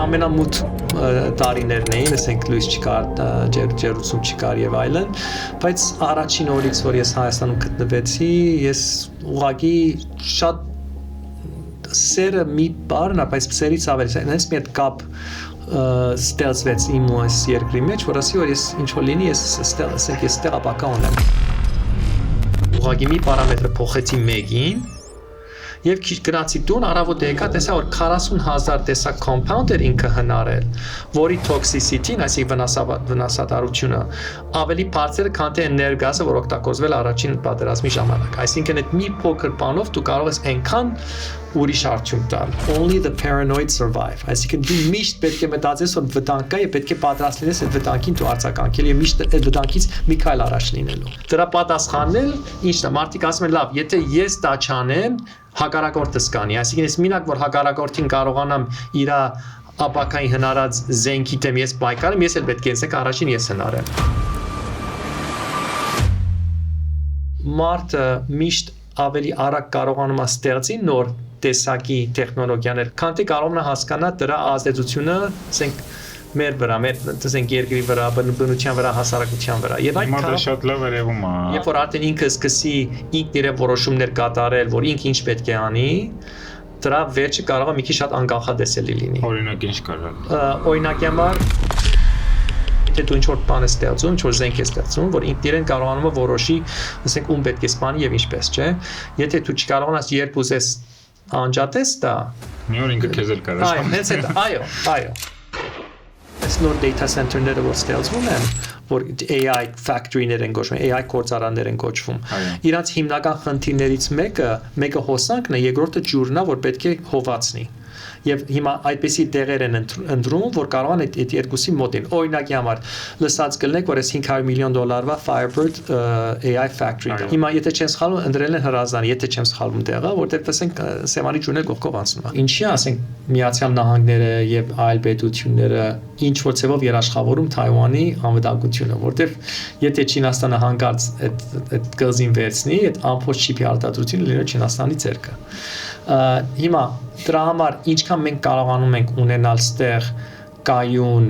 ամենամութ տարիներն էին, ասենք լույս չկար, ջերուցում չկար եւ այլն, բայց առաջին օրից, որ ես Հայաստանում գտնվեցի, ես ուղղակի շատ սերը մի բառն, բայց սերից ավելի, հենց մի հատ կապ ստեղծվեց իմ ու այս երկրի մեջ, որ ասի, որ ես ինչ որ լինի, ես ստեղ ապակա ունեմ։ Ուղղակի մի պարամետրը փոխեցի մեկին, Եվ գնացի տուն, առավոտ եկա, տեսա, որ 40,000 տեսակ compound էր ինքը հնարել, որի toxicity-ն, այսինքն վնասատարությունը, ավելի բարձր է, քան թե էներգիան, որ օգտագործվել առաջին պատերազմի ժամանակ։ Այսինքն այդ մի փոքր բանով դու կարող ես այնքան ուրիշ արդյունք տալ։ Only the paranoid survive։ Այսինքն դու միշտ պետք է մտածես, որ վտանգ կա եւ պետք է պատրաստ լինես այդ վտանգին դու արձագանքել եւ միշտ այդ վտանգից մի քայլ առաջ լինելու։ Դրա պատասխանն էլ ինչն է, մարդիկ ասում են, լավ, եթե ես դա չանեմ, հակառակորդը սկանի, այսինքն ես մինակ որ հակառակորդին կարողանամ իր ապակային հնարած զենքի դեմ ես պայքարեմ, ես էլ պետք է ասեք առաջին ես հնարեմ։ Մարդը միշտ ավելի արագ կարողանում է ստեղծի նոր տեսակի տեխնոլոգիաներ, քան թե կարողանա հասկանա դրա ազդեցությունը, ասենք մեր վրա, ասենք երկրի վրա, բնության վրա, հասարակության վրա։ Եվ այդ դա շատ լավ երևում է։ Երբ որ արդեն ինքը սկսի ինքն իր որոշումներ կատարել, որ ինքը ինչ պետք է անի, դրա վերջը կարող է մի քիչ շատ անկախադեսելի լինի։ Օրինակ ինչ կարա։ Օրինակի համար եթե դու ինչ-որ բան ես ստեղծում, ինչ-որ զենք ես ստեղծում, որ ինքն իրեն կարողանում է որոշի, ասենք ում պետք է սպանի եւ ինչպես, չէ։ Եթե դու չկարողանաս երբ ուզես անջատես դա, մի օր ինքը քեզ էլ կարա սպանի։ Այո, հենց այդ, այո։ Այս նոր data center-ները որ ստեղծվում են, որ AI factory-ներ են կոչվում, AI գործարաններ են կոչվում։ Իրանց հիմնական խնդիրներից մեկը հոսանքն է, երկրորդը ջուրն է, որ պետք է հովացնի։ Եվ հիմա այդպիսի տեղեր են ընտրում, որ կարող են այդ երկուսի մոտին։ Օրինակի համար լսած կլինեք, որ այս $500 million Firebird AI factory-ը։ Հիմա եթե չեմ սխալվում, ընտրել են Հրազդանի, եթե չեմ սխալվում տեղը, որտեղ ասենք Սևանի ջուրներ կողքով անցնում է։ Ինչի՞ ասենք Միացյալ Նահանգները եւ այլ պետությունները ինչ որ ցեվով երաշխավորում Թայվանի անվտանգությունը, որտեղ եթե Չինաստանը հանկարծ այդ գազին վերցնի, այդ ամբողջ չիպի արտադրությունը լինի Չինաստանի ձեռքը։ Հիմա դրա համար ինչքան մենք կարողանում ենք ունենալ ստեղ կայուն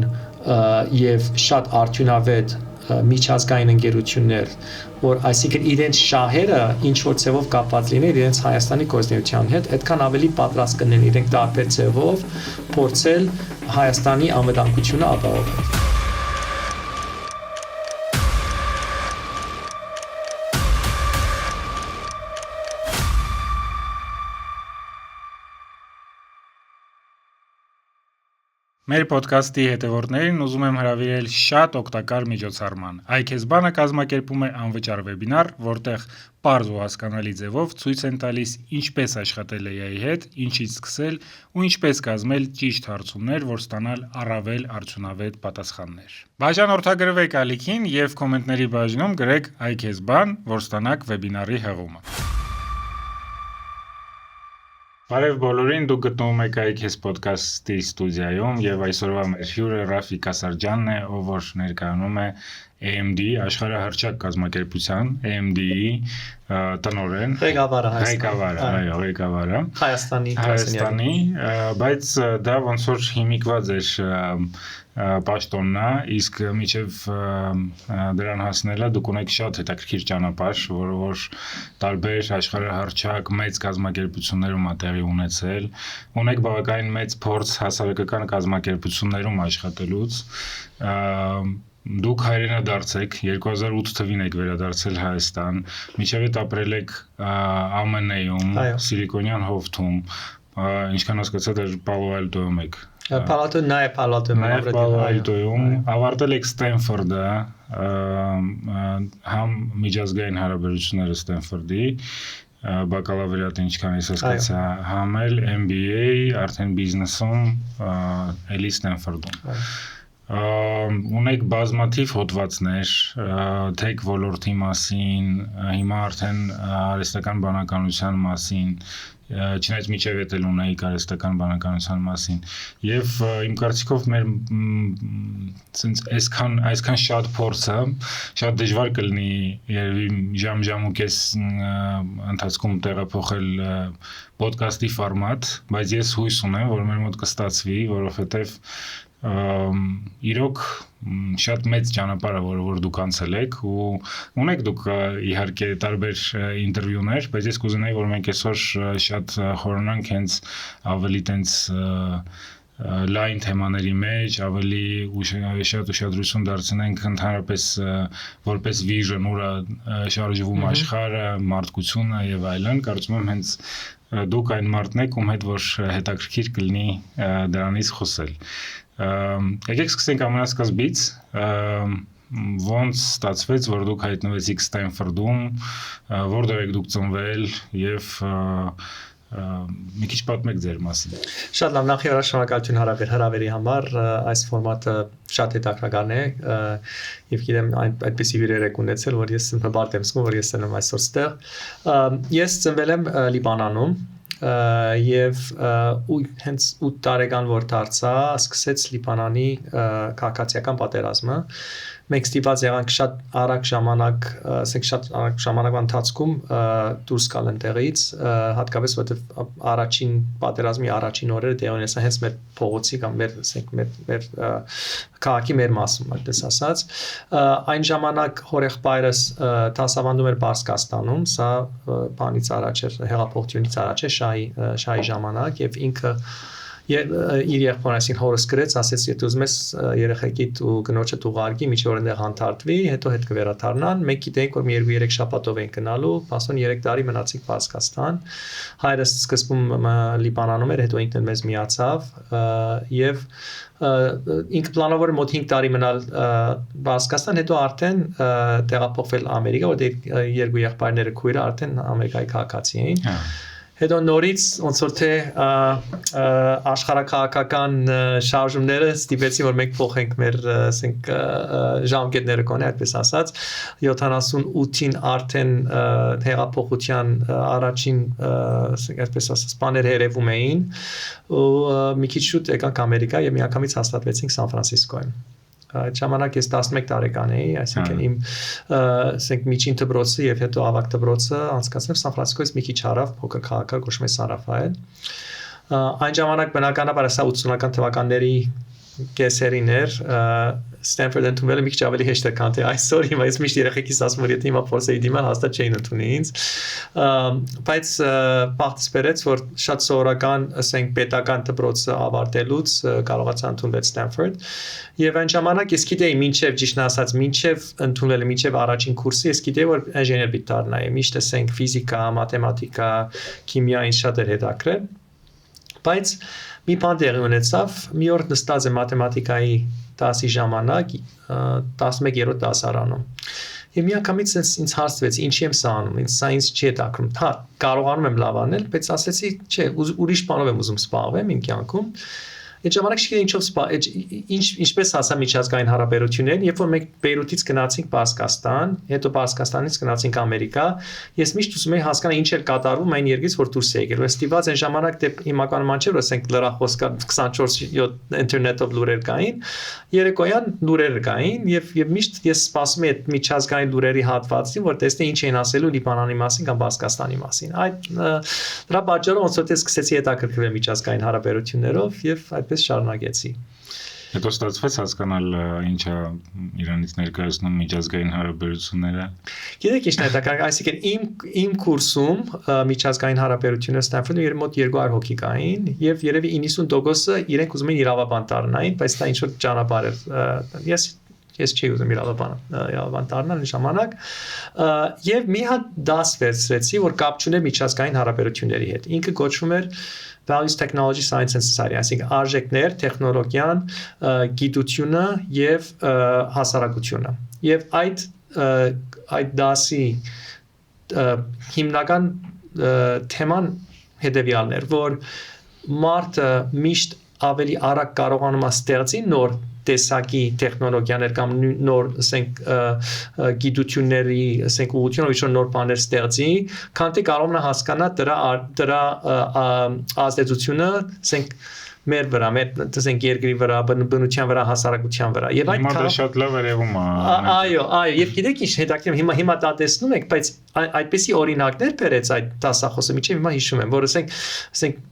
եւ շատ արդյունավետ միջազգային ընկերություններ, որ այսինքն իրենց շահերը ինչ որ ցևով կապված լինեն իրենց Հայաստանի գործունեության հետ, այդքան ավելի պատրաստ կլինեն իրենք տարբեր ցևով փորձել Հայաստանի անվտանգությունը ապահովել։ Մեր ոդքասթի հետևորդներին ուզում եմ հրավիրել շատ օգտակար միջոցառման։ iKESBAN-ը կազմակերպում է անվճար վեբինար, որտեղ պարզ ու հասկանալի ձևով ցույց են տալիս ինչպես աշխատել AI-ի հետ, ինչից սկսել ու ինչպես կազմել ճիշտ հարցումներ, որ ստանալ առավել արդյունավետ պատասխաններ։ Բաժանորդագրվեք ալիքին եւ կոմենտների բաժնում գրեք iKESBAN, որ ստանաք վեբինարի հղումը։ Բարև բոլորին, դուք գտնվում եք iKES podcast-ի ստուդիայում եւ այսօրվա մեր հյուրը Ռաֆիկ Ասարջյանն է, ով որ ներկայանում է AMD աշխարհահռչակ կազմակերպության AMD-ի տնօրեն, ղեկավարը Հայաստանի, բայց դա ոնց որ հիմիկված էր պաշտոննա, իսկ միջև դրան հասնելը դուք ունեք շատ հետաքրքիր ճանապարհ, որ տարբեր աշխարհահռչակ մեծ կազմակերպություններում ա տեղի ունեցել, ունեք բավականին մեծ փորձ հասարակական կազմակերպություններում աշխատելուց, դուք հայրենադարձ եք, 2008 թվին եք վերադարձել Հայաստան, մինչև այդ ապրել եք ԱՄՆ-ում, Սիլիկոնյան հովտում, ինչքան հասկացա դեռ Պալո Ալտոյում եք։ Պալո Ալտոյում, ավարտել եք Ստենֆորդը, համ միջազգային հարաբերությունները Ստենֆորդի, բակալավրիատը ինչքան ես հասկացա, համ էլ MBA, արդեն բիզնեսում, էլի Ստենֆորդում։ Ունեք բազմաթիվ հոդվածներ tech ոլորտի մասին, հիմա արդեն արհեստական բանականության մասին չնայած միջև էլ ունեի կարեստական բանականության մասին եւ իմ կարծիքով մեր ցենց այսքան շատ փորձը շատ դժվար կլինի երևի ժամ ու կես ընթացքում տեղափոխել ոդկասթի ֆորմատ, բայց ես հույս ունեմ, որ մեր մոտ կստացվի, որովհետեւ իրոք շատ մեծ ճանապարհ է, որ դուք անցել եք ու ունեք դուք իհարկե տարբեր ինտերվյուներ, բայց ես կուզենայի, որ մենք այսօր շատ խորանանք հենց ավելի տենց լայն թեմաների մեջ, ավելի շատ ուշադրություն դարձնենք ընդհանրապես որպես vision, ուրա շարժվում աշխարհը, մարդկությունը եւ այլն, կարծում եմ հենց դուք այն մարդն եք, ում հետ որ հետաքրքիր կլինի դրանից խոսել։ Եկեք սկսենք ամենասկզբից, ոնց ստացվեց, որ դուք հայտնվեցիք Ստենֆորդում, որտեղ եք դուք ծնվել եւ մի քիչ պատմեք ձեր մասին։ Շատ լավ, նախ եւ առաջ շնորհակալություն հրավերի համար, այս ֆորմատը շատ հետաքրքրական է եւ գիտեմ այդպիսի հյուրեր եք ունեցել, որ ես բարդ եմ զգում, որ ես եմ այսօր ստեղ։ Ես ծնվել եմ Լիբանանում եւ հենց 8 տարեկան որ դարձա, սկսեց Լիբանանի քաղաքացիական պատերազմը։ Մենք ստիպված եղանք շատ արագ ժամանակվա ընթացքում դուրս գալ այնտեղից, հատկապես որտեղ առաջին պատերազմի առաջին օրերը տեղի ունեցան հենց մեր փողոցի կամ մեր քաղաքի մեր մասում, այդպես ասած։ Այն ժամանակ հորեղբայրս դասավանդում էր Պարսկաստանում, սա բանից առաջ էր, հեղափոխությունից առաջ է շահի ժամանակ եւ ինքը իր եղբորին հորս գրեց, ասեց, եթե ուզում ես երեխեքիդ ու գնոջդ ուղարկի, միջի որ այնտեղ հանդարտվի, հետո հետ կվերադառնան։ Մենք գիտենք, որ մի 2-3 շաբաթով են գնալու, ասում 3 տարի մնացինք Պարսկաստան։ Հայրս սկզբում Լիբանանում էր, հետո ինքն մեզ միացավ եւ ինքը պլանավոր մոտ 5 տարի մնալ Պարսկաստան, հետո արդեն տեղափոխվել Ամերիկա, որտեղ երկու եղբայրները քույրը արդեն Ամերիկայի քաղաքացի էին։ Հետո նորից ոնց որ թե աշխարհակաղակական շարժումները ստիպեցին որ մենք փոխենք մեր ասենք ժամկետները կոնե այդպես ասած 78-ին արդեն հեղափոխության առաջին ասենք այսպես ասած բաներ երևում էին ու մի քիչ շուտ եկանք Ամերիկա եւ միանգամից հաստատվեցինք Սան Ֆրանցիսկոյում Այդ ժամանակ ես 11 տարեկան էի, այսինքն իմ ասենք միջին դպրոցը եւ հետո ավագ դպրոցը անցկացնեմ Սան Ֆրանցիսկոից մի քիչ հարավ փոքր քաղաք կոչվում է Սան Ռաֆայել։ Այն ժամանակ բնականաբար սա 80-ական թվականների կեսերին էր Ստենֆորդ ընդունվելը մի քիչ ավելի հեշտ է քան թե այսօր հիմա ես միշտ երեխեքիս ասում որ եթե հիմա փորձեի դիման հաստատ չէին ընդունի ինձ բայց բախտս բերեց որ շատ սովորական ասենք պետական դպրոցը ավարտելուց կարողացա ընդունվել Ստենֆորդ եւ այն ժամանակ ես գիտեի մինչեւ ճիշտն ասած մինչեւ ընդունվելը մինչեւ առաջին կուրսը ես գիտեի որ ինժեներ պիտի դառնայի միշտ ասենք ֆիզիկա, մաթեմատիկա, քիմիա ինձ շատ էր հետաքրել բայց մի բան տեղի ունեցավ մի օր նստած եմ մաթեմատիկայի դասի ժամանակ 11-րդ դասարանում եւ միանգամից ինձ հարցվեց ինչի եմ սա անում ինձ սա ինձ չի հետաքրում հա կարողանում եմ լավ անել բայց ասեցի չէ ուրիշ բանով եմ ուզում սպառվել իմ կյանքում Այդ ժամանակ չգիտեի ինչպես հասա միջազգային հարաբերություններին, երբ որ մենք Բեյրութից գնացինք Պարսկաստան, հետո Պարսկաստանից գնացինք Ամերիկա, ես միշտ ուզում էի հասկանալ ինչ էր կատարվում այն երկրից, որ դուրս է եկել։ Ստիպված այն ժամանակ դե հիմնականում չէր, որ ասենք լրախոսկա 24/7 ինտերնետով լուրեր կային, երեկոյան լուրեր կային եւ միշտ ես սպասում էի այդ միջազգային լուրերի հատվածին, որ տեսնեի ինչ էին ասելու Լիբանանի մասին կամ Պարսկաստանի մասին։ Այդ դրա պատճառով ոնց որ սկսեցի հետաքրքրվել միջազգային հարաբերություններով եւ այդպես շարունակեցի։ Հետո ստացվեց հասկանալ ինչա Իրանից ներկայացնում միջազգային հարաբերությունները։ Գիտեք ինչ հետաքրքիր, այսինքն իմ կուրսում միջազգային հարաբերությունները Ստենֆորդում երբ մոտ 200 հոգի կային եւ երևի 90%-ը իրենք ուզում էին իրավաբան դառնային, բայց դա ինչ որ ճանապարհ էր։ Ես չի ուզում իրավաբան դառնալ այն ժամանակ եւ մի հատ դաս վերցրեցի, որ կապ չուներ միջազգային հարաբերությունների հետ։ Ինքը կոչվում էր Values, Technology, Science and Society, այսինքն արժեքներ, տեխնոլոգիան, գիտությունը եւ հասարակությունը։ Եվ այդ դասի հիմնական թեման հետեւյալն էր, որ մարդը միշտ ավելի արագ կարողանում է ստեղծի նոր տեսակի տեխնոլոգիաներ կամ նոր ասենք գիտությունների ասենք ուղղությունով ինչ-որ նոր բաներ ստեղծի, քան թե կարող նա հասկանա դրա ազդեցությունը ասենք մեր վրա, մեր ասենք երկրի վրա, բնության վրա, հասարակության վրա։ Եվ այդ դա շատ լավ երևում է։ Այո, եւ գիտեք ինչ հետաքրքիր հիմա դա տեսնում եք, բայց այդպեսի օրինակներ բերեց այդ դասախոսը միջև հիմա հիշում եմ, որ ասենք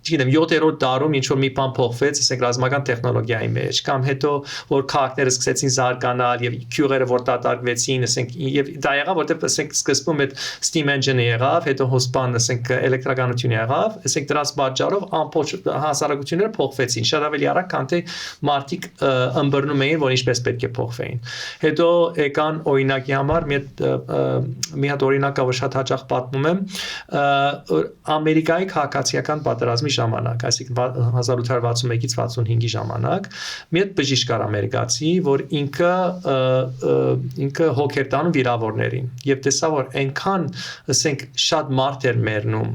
չգիտեմ 7-րդ դարում ինչ որ մի բան փոխվեց, ասենք ռազմական տեխնոլոգիայի մեջ, կամ հետո որ քաղաքները սկսեցին զարգանալ եւ քյուղերը որ դատարկվեցին, ասենք եւ դա եղավ, որտեղ ասենք սկզբում այդ steam engine-ը եղավ, հետո հոսպան ասենք էլեկտրականություն եղավ, ասենք դրանց պատճառով ամբողջ հասարակությունները փոխվեցին, շատ ավելի արագ, քան թե մարդիկ ըմբռնում էին, որ ինչպես պետք է փոխվեին։ Հետո եկան օրինակի համար մի հատ օրինակ որ շատ հաճախ պատմում եմ Ամերիկայի քաղաքացիական պատերազմի ժամանակ, այսինքն 1861-ից 65-ի ժամանակ մի հատ բժիշկ կար ամերիկացի, որ ինքը հոգ էր տանում վիրավորներին եւ տեսա որ այնքան ասենք շատ մարդ էր մեռնում,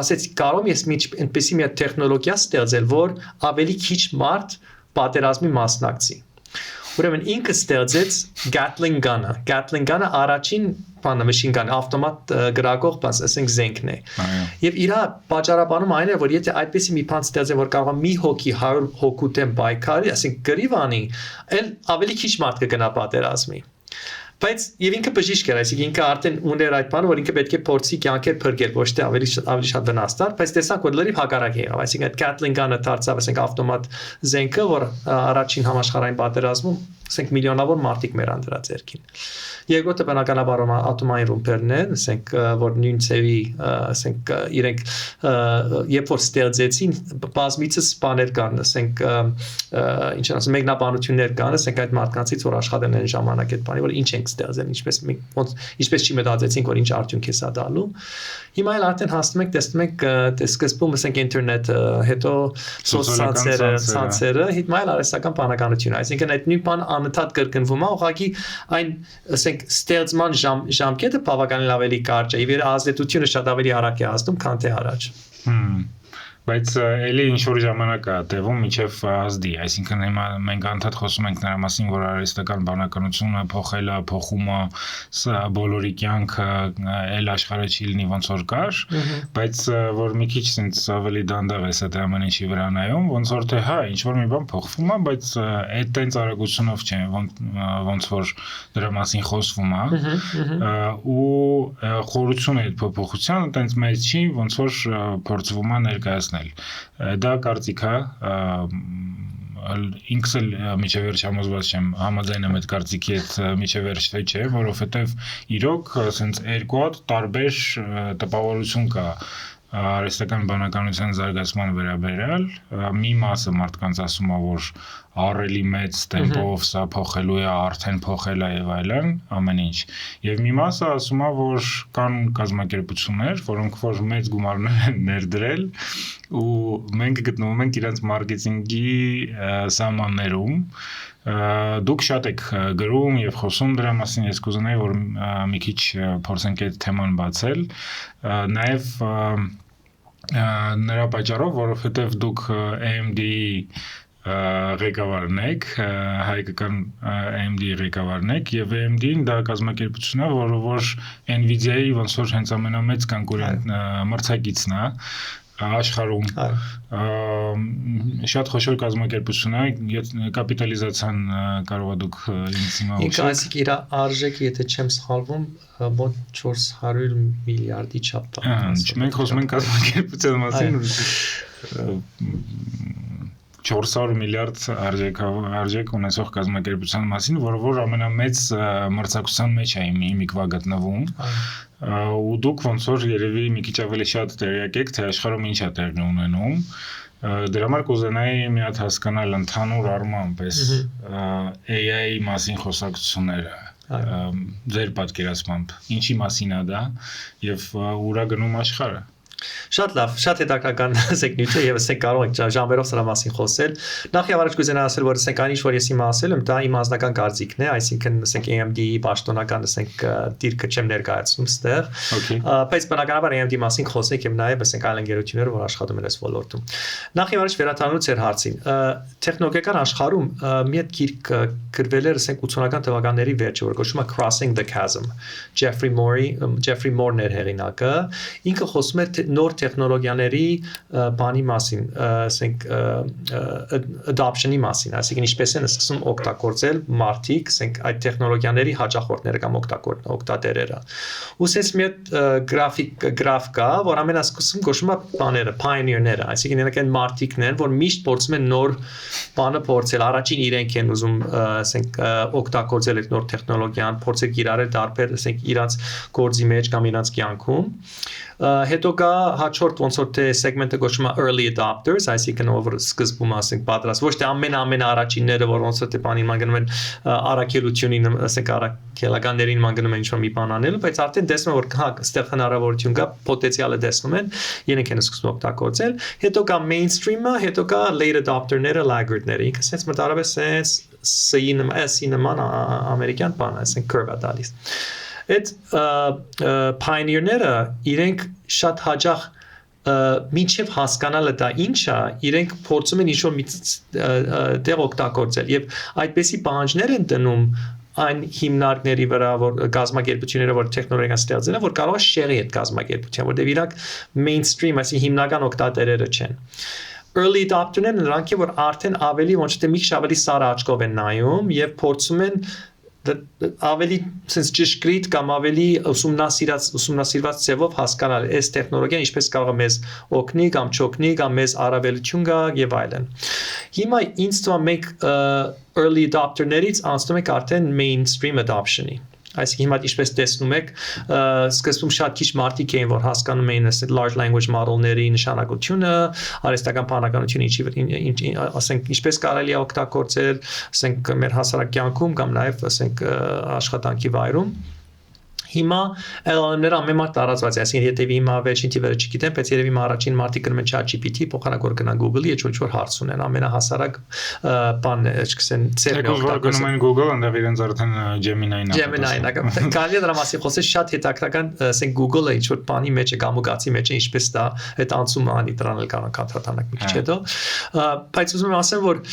ասեց կարող ես այնպեսի մի հատ տեխնոլոգիա ստեղծել, որ ավելի քիչ մարդ պատերազմի մասնակցի։ Ուրեմն ինքը ստեղծեց Gatling gun-ը։ Gatling gun-ը առաջին բանը machine gun, ավտոմատ գրակող բան, ասենք զենքն է։ Եվ իր պատճառաբանում այն է, որ եթե այդպեսի մի բան ստեղծեն, որ կարող է մի հոգի 100 հոգու դեմ պայքարի, ասենք գրիվ անի, այլ ավելի քիչ մարդ կգնա պատերազմի։ Բայց եւ ինքը բժիշկ էր, այսինքն ինքը արդեն ուներ այդ բանը, որ ինքը պետք է փորձի կյանքեր փրկել, ոչ թե ավելի շատ վնաս տալ, բայց տեսանք որ լրիվ հակառակ եղավ, այսինքն այդ Gatling gun-ը դարձավ, ասենք ավտոմատ զենքը, որ առաջին համաշխարհային պատերազմում ասենք միլիոնավոր մարդիկ մեռան դրա ձեռքին։ Երկրորդը բնականաբար ատոմային ռումբերն են, ասենք որ նույն ծևի, ասենք իրենք երբ որ ստեղծեցին բազմիցս բաներ կան, ասենք ինչ ասեմ, մեկնաբանություններ կան, ասենք այդ մարդկանցից որ աշխատեն այն ժամանակ այդ բանի, որ ինչ ենք ստեղծել, ինչպես չի մտածեցինք, որ ինչ արդյունք է սա տալու։ Հիմա էլ արդեն հասնում ենք, տեսնում ենք սկզբում ասենք ինտերնետը, հետո սոցցանցերը, հիմա էլ արհեստական բանականություն, այսինքն այդ նույն բան անընդհատ կրկնվում է, ուղղակի այն ասենք ստեղծման ժամկետը բավականին ավելի կարճ է, եւ իր ազդեցությունը շատ ավելի արագ է հասնում, քան թե առաջ։ Բայց էլի ինչ որ ժամանակ է տևում մինչև ազդի, այսինքն հիմա մենք անդադ խոսում ենք նրա մասին, որ արհեստական բանականությունը փոխել է, փոխում է բոլորի կյանքը, այլ աշխարհը չի լինի ոնց որ կար, բայց որ մի քիչ sense ավելի դանդաղ է դա ամեն ինչի վրա նայում, ոնց որ թե հա, ինչ որ մի բան փոխվում է, բայց այդ տենց արագությունով չէ, ոնց որ դրա մասին խոսվում է, ու խորությունը այդ փոփոխությանը տենց մեծ չի, ոնց որ փորձվում է ներկայացնել Դա կարծիք է, ինքս էլ միջև վերջ համոզված չեմ, համաձայն եմ այդ կարծիքի հետ միջև վերջ թե չէ, որովհետև իրոք սենց երկու հատ տարբեր տպավորություն կա արհեստական բանականության զարգացման վերաբերյալ, մի մասը մարդկանց ասում է, որ առելի մեծ տեմպով սա փոխելու է, արդեն փոխել է եւ այլն, ամեն ինչ։ Եվ մի մասը ասում է, որ կան կազմակերպություններ, որոնք որ մեծ գումարներ են ներդրել ու մենք գտնվում ենք իրենց մարքեթինգի սահմաններում Դուք շատ եք գրում եւ խոսում դրա մասին, ես կուզենայի, որ մի քիչ փորձենք այդ թեման բացել, նաեւ նրա պատճառով, որովհետեւ դուք AMD-ի ղեկավարն եք, հայկական AMD-ի ղեկավարն եք եւ AMD-ին դա կազմակերպություն է, որը որ Nvidia-ի ոնց որ հենց ամենամեծ կոնկուրենտ մրցակիցն է աշխարհում շատ խոշոր կազմակերպություն է կապիտալիզացիան կարող եք դուք ինձ հիմա ասեք այսինքն իր արժեքը եթե չեմ սխալվում մոտ 400 միլիարդի չափ է մենք խոսում ենք կազմակերպության մասին 400 միլիարդ արժեք ունեցող կազմակերպության մասին, որ ամենամեծ մրցակցության մեջ է հիմիկվա գտնվում ու դուք ոնց որ երևի մի քիչ ավելի շատ տեղյակ եք, թե աշխարհում ինչ է տեղի ունենում դրա համար կուզենայի մի հատ հասկանալ ընդհանուր առմամբ այս AI-ի մասին խոսակցությունները ձեր պատկերացմամբ ինչի մասին է դա եւ ուրա գնում աշխարհը Շատ լավ, շատ հետաքրքրական նյութ է եւ ասենք կարող ենք ժամերով սրա մասին խոսել։ Նախ եւ առաջ կուզենայի ասել, որ ասենք այն ինչ որ ես հիմա ասել եմ, դա իմ անձնական կարծիքն է, այսինքն ասենք AMD-ի պաշտոնական ասենք դիրքը չեմ ներկայացնում ստեղ։ Բայց բնականաբար AMD-ի մասին խոսենք եւ նաեւ ասենք այլ ընկերությունները, որ աշխատում են այս ոլորտում։ Նախ եւ առաջ վերադառնալուց էր հարցին։ Տեխնոլոգիական աշխարհում մի հատ գիրք գրվել էր ասենք 80-ական թվականների վերջը, որ կոչվում է Crossing the Chasm։ Jeffrey Moore-ն էր հեղինակը։ Ինքը խոսում է նոր տեխնոլոգիաների բանի մասին, ասենք adoption-ի մասին, այսինքն ինչպես են սկսում օգտագործել մարդիկ, ասենք այդ տեխնոլոգիաների հաճախորդները կամ օգտատերերը։ Ու sense մի գրաֆ կա, որ ամենասկզբում կոչվում է բաները, pioneer-ները, այսինքն նրանք են մարդիկն են, որ միշտ փորձում են նոր բանը փորձել, առաջին իրենք են ուզում ասենք օգտագործել այդ նոր տեխնոլոգիան, փորձել կիրառել դարբեր, ասենք իրաց գործի մեջ կամ իրաց կյանքում։ Հետո կա հաջորդ ոնց որ թե segment-ը կոչվում է early adopters, այսինքն ով սկզբում ասենք պատրաստ, ոչ թե ամեն առաջինները, որ ոնց որ թե բանին մանգնում են առաքելությունին, ասենք առաքելականներին մանգնում են ինչ-որ մի բան անելու, բայց արդեն տեսնում որ հա, այստեղ հնարավորություն կա, պոտենցիալը տեսնում են, իրենք են սկսում օգտագործել։ Հետո կա mainstream-ը, հետո կա late adopter-ները, laggard-ները, ինքը sense մտարավես sense S-ի նման ամերիկյան բան, ասենք curve-ը տալիս։ Այդ pioneer-ները իրենք շատ հաճախ մինչև հասկանալը դա ինչ է, իրենք փորձում են ինչ-որ տեղ օգտագործել եւ այդպեսի պահանջներ են դնում այն հիմնարկների վրա, որ գազམ་ակերպությունները, որ տեխնոլոգիան ստեղծել են, որ կարող է շեղի այդ գազམ-ակերպության, որտեղ իրանք mainstream, այսինքն հիմնական օգտատերերը չեն։ Early adopter-ները նրանք են, որ արդեն ավելի ոչ թե մի քիչ ավելի սառը աչքով են նայում եւ փորձում են ավելի sense ճշգրիտ կամ ավելի ուսումնասիրված ձևով հասկանալ այս տեխնոլոգիան ինչպես կարող է մեզ օգնի կամ չօգնի կամ մեզ առավելություն գա եւ այլն։ Հիմա ինձ թվում է մենք early adopter-ներից անցնում ենք արդեն mainstream adoption-ի։ Այսինքն հիմա ինչպես տեսնում եք, սկզբում շատ քիչ մարդիկ էին, որ հասկանում էին այս large language model-ների նշանակությունը, արհեստական բանականությունը, ասենք ինչպես կարելի է օգտագործել, ասենք մեր հասարակ կյանքում կամ նաև ասենք աշխատանքի վայրում։ Հիմա LLM-ները ամենամարդ տարածված է, այսինքն եթե հիմա վերջին թիվերը չգիտեմ, բայց երևի հիմա առաջին մարդիկ գնում են ChatGPT, փոխանակոր գնան Google-ի, ինչ-որ հարց ունեն, ամենահասարակ բանն է, չգիտեմ, ծերն օգտագործում գնում են Google, այնտեղ իրենց արդեն Gemini-ն է։ Կարելի է դրա մասին խոսել, շատ հետաքրքրական, ասենք Google-ը ինչ-որ բանի մեջ է, գամուգացի մեջ է, ինչպես դա այդ անցումը անի դրան էլ կարող կաթաթանակ մի քիչ հետո։ Բայց ուզում եմ ասեմ, որ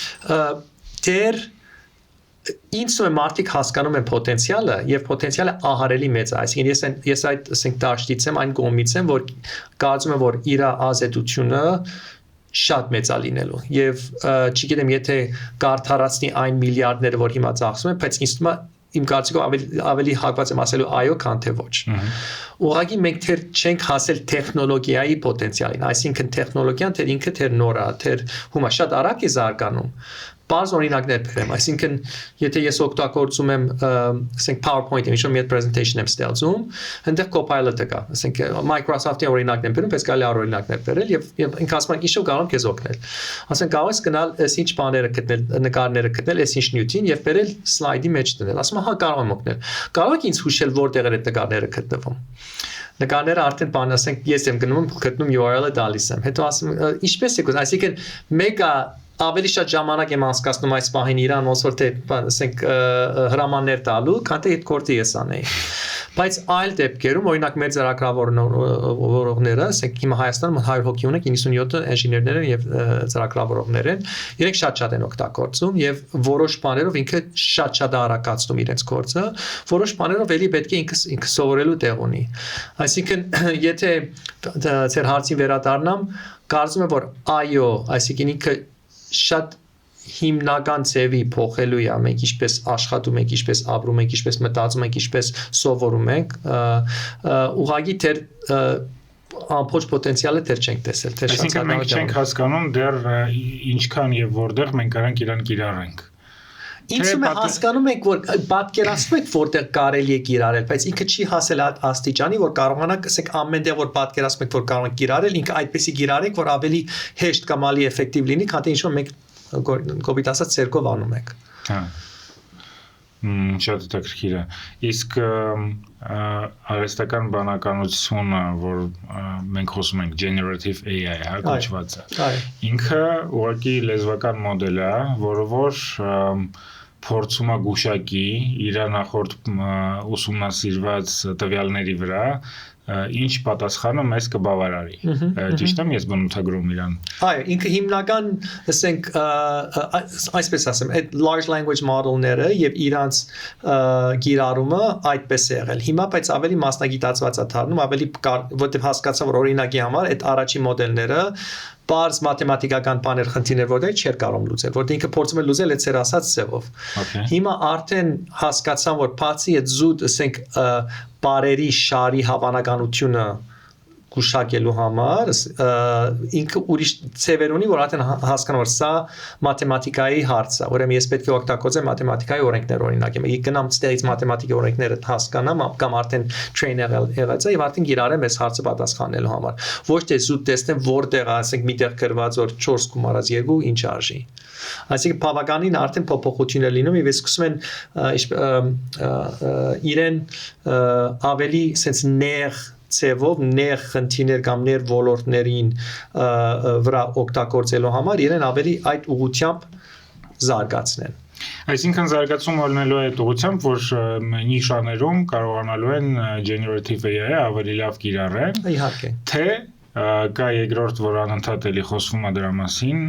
դեր ինձ ու մարդիկ հասկանում են պոտենցիալը եւ պոտենցիալը ահարելի մեծ է, այսինքն ես այդ ասենք դաշտից եմ այն կողմից եմ, որ կարծում եմ որ իր ազատությունը շատ մեծ է լինելու եւ չգիտեմ եթե կարդարացնի այն միլիարդները որ հիմա ծախսում են, բայց ինձ թվում է իմ կարծիքով ավելի հակված եմ ասելու այո, քան թե ոչ։ Ուղղակի մենք թեր չենք հասել տեխնոլոգիայի պոտենցիալին, այսինքն տեխնոլոգիան թեր ինքը թեր նոր է, թեր հումա շատ արագ է զարգանում։ Բարձ օրինակներ բերեմ, այսինքն եթե ես օգտագործում եմ, ասենք PowerPoint-ը, ինչ-որ մի հատ presentation եմ ստեղծում, այնտեղ Copilot-ը կա, ասենք Microsoft-ի օրինակն եմ բերում, բայց կարելի է այլ օրինակներ բերել եւ ինքը ասում է ինչով կարող եմ քեզ օգնել։ Ասենք կարող ես գնալ այս ինչ բաները գտնել, նկարները գտնել, այս ինչ նյութին եւ բերել slide-ի մեջ դնել։ Ասում եմ հա կարող եմ օգնել։ Կարող եք ինձ հուշել որտեղ է այդ նկարները գտնվում։ Նկարները արդեն բան ասենք ես եմ գտնում URL-ը տալիս եմ։ Հետո ասում ինչպես եք, այսինքն մեկը ավելի շատ ժամանակ եմ անցկացնում այս պահին իրան ոնց որ թե ասենք հրամաններ տալու, քան թե այդ կորտի ես անեի։ Բայց այլ դեպքերում, օրինակ մեր ծրագրավորողները, ասենք հիմա Հայաստանում 100 հոգի ունենք, 97 ինժեներներ են եւ ծրագրավորողներ են, իրենք շատ են օգտագործում եւ որոշ բաներով ինքը շատ արագացնում իրենց գործը, որոշ բաներով էլի պետք է ինքը սովորելու տեղ ունի։ Այսինքն, եթե ձեր հարցին վերադառնամ, կարծում եմ որ այո, այսինքն ինքը շատ հիմնական ձևի փոխելու է մենք ինչպես աշխատում ենք, ինչպես ապրում ենք, ինչպես մտածում ենք, ինչպես սովորում ենք, ուղղակի դեռ ամբողջ պոտենցիալը դեռ չենք տեսել, թե շատ շատ մենք չենք հասկանում դեռ ինչքան եւ որտեղ մենք կարանք իրան կիրառենք։ Ինչու՞ մենք հասկանում ենք, որ պատկերացնում եք որտեղ կարելի է կիրառել, բայց ինքը չի հասել աստիճանի, որ կարողանանք, ասենք, ամենտեղ որ պատկերացնում եք, որ կարող եք կիրառել, ինքը այդպեսի կիրառեք, որ ավելի հեշտ կամ ավելի էֆեկտիվ լինի, քան թե ինչ որ մենք կոպիտ ասած ցերկով անում ենք։ Հա։ Շատ հետաքրքիր է։ Իսկ արհեստական բանականությունը, որ մենք խոսում ենք generative AI, հա, կոչվածը։ Ինքը ուղղակի լեզվական մոդել է, որը որ փորձում է գուշակի իր նախորդ ուսումնասիրված տվյալների վրա ինչ պատասխանը մեզ կբավարարի։ Ճիշտ եմ ես բնութագրում իրան։ Այո, ինքը հիմնական, ասենք, այսպես ասեմ, այդ large language model-ները եւ իրանց գիրառումը այդպես է եղել։ Հիմա բայց ավելի մասնագիտացված է դառնում, ավելի որտեղ հասկացա, որ օրինակի համար այդ առաջի մոդելները բարձ մաթեմատիկական բաներ խնդիրներ որտեղ չէր կարող լուծել, որտեղ ինքը փորձում է լուծել այդ ծեր ասած ձևով։ Հիմա արդեն հասկացան, որ բացի այդ զուտ, ասենք, բարերի շարի հավանականությունը գուշակելու համար ինքը ուրիշ ծևեր ունի, որ արդեն հասկանում որ սա մաթեմատիկայի հարց է, ուրեմն ես պետք է օգտագործեմ մաթեմատիկայի օրենքներ օրինակ, ես գնամ ստեղից մաթեմատիկայի օրենքները հասկանամ, կամ արդեն trainer եղած է եւ արդեն գիրառեմ այս հարցը պատասխանելու համար։ Ոչ թե զուտ տեսնեմ որտեղ, ասենք, միտեղ գրված որ 4 գումարած 2 ինչ արժի։ Այսինքն բավականին արդեն փոփոխություն է լինում եւ ես սկսում են իրեն ավելի sense ներ ծևով ներ խնդիրներ կամ ներ ոլորտներին վրա օգտագործելու համար իրեն ավելի այդ ուղղությամբ զարգացնեն։ Այսինքն զարգացումը լինելու է այդ ուղղությամբ, որ նիշաներում կարողանալու են generative AI-ը ավելի լավ կիրառեն։ Իհարկե։ Թե կա երկրորդ, որ անընդհատ էլի խոսվում է դրա մասին,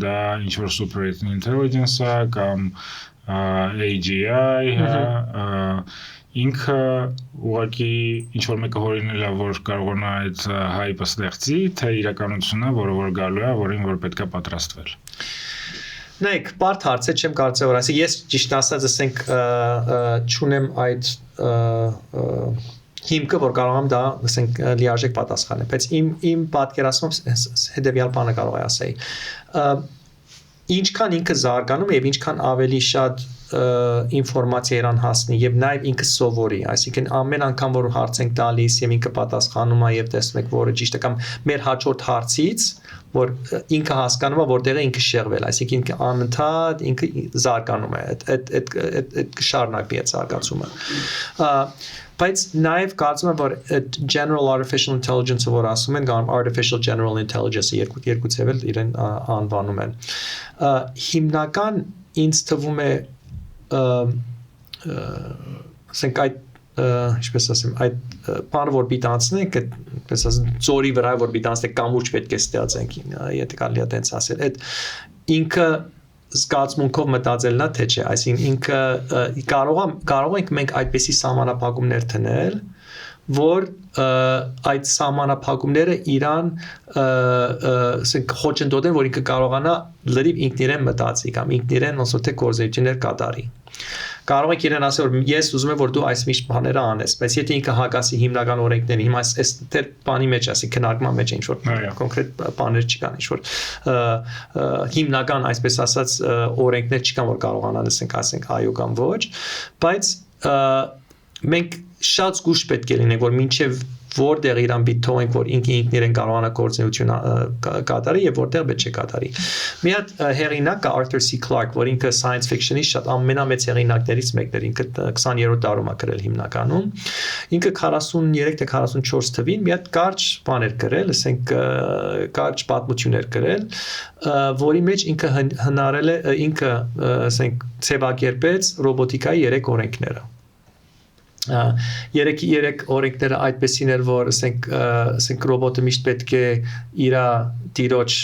դա ինչ որ super intelligence-ը կամ AGI, ինքը ուղղակի ինչ որ մեկը հորինել է, որ կարողանա այդ hype-ը ստեղծի, թե իրականությունն է, որը որ գալու է, որին որ պետք է պատրաստվել։ Նայեք, բարդ հարց է, չեմ կարծել որ ասի, ես ճիշտ ասած ասենք չունեմ այդ հիմքը, որ կարող եմ դա, ասենք, լիարժեք պատասխանել, բայց իմ պատկերացմամբ հետևյալ բանը կարող է ասեի։ Ինչքան ինքը զարգանում է եւ ինչքան ավելի շատ ինֆորմացիա իրան հասնի եւ նաեւ ինքը սովորի, այսինքն ամեն անգամ որ հարց ենք տալիս եւ ինքը պատասխանում է եւ տեսնում եք որը ճիշտ է կամ մեր հաջորդ հարցից որ ինքը հասկանում է որտեղ է ինքը շեղվել, այսինքն ինքը անընդհատ ինքը զարգանում է, այդ շարունակվի այդ զարգացումը։ Բայց նաև կարծում եմ որ general artificial intelligence-ը որ ասում են կամ artificial general intelligence-ը երկու ձևել իրեն անվանում են։ Հիմնական ինձ թվում է ասենք այդ ինչպես ասեմ այդ բանը որ պիտի անցնենք այդպես ասեմ ծորի վրա որ պիտի անցնենք կամուրջ պետք է ստեղծենք եթե կարելի է տենց ասել այդ ինքը զգացմունքով մտածելն է թե չէ այսինքն ինքը կարող ենք մենք այդպիսի սահմանափակումներ դնել որ այդ սահմանափակումները իրան ասենք խոչընդոտեն որ ինքը կարողանա լրիվ ինքնիրեն մտածի կամ ինքնիրեն ոնց որ թե գործողություններ կատարի կարող եք իրեն ասել որ ես ուզում եմ որ դու այս միշտ բաները անես բայց եթե ինքը հակասի հիմնական օրենքներին հիմա այս դեր բանի մեջ ասի քննարկման մեջ ինչ որ կոնկրետ բաներ չկան ինչ որ հիմնական այսպես ասած օրենքներ չկան որ կարողանան ասենք այո կամ ոչ բայց մենք շատ զգուշ պետք է լինենք որ մինչև որտեղ իրան պիտի թողենք որ ինքնիրեն կարողանա գործունեություն կատարի եւ որտեղ պետք չէ կատարի մի հատ հեղինակ կա Arthur C. Clarke որ ինքը science fiction-ի շատ ամենամեծ հեղինակներից մեկն էր ինքը 20-րդ դարում է գրել հիմնականում ինքը 43 թե 44 թվին մի հատ կարճ բան էր գրել ասենք կարճ պատմություն էր գրել որի մեջ ինքը հնարել է ինքը ասենք ձևակերպեց ռոբոտիկայի 3 օրենքները երեք օրենքները այդպեսին էր որ ասենք ռոբոտը միշտ պետք է իր դիրոջ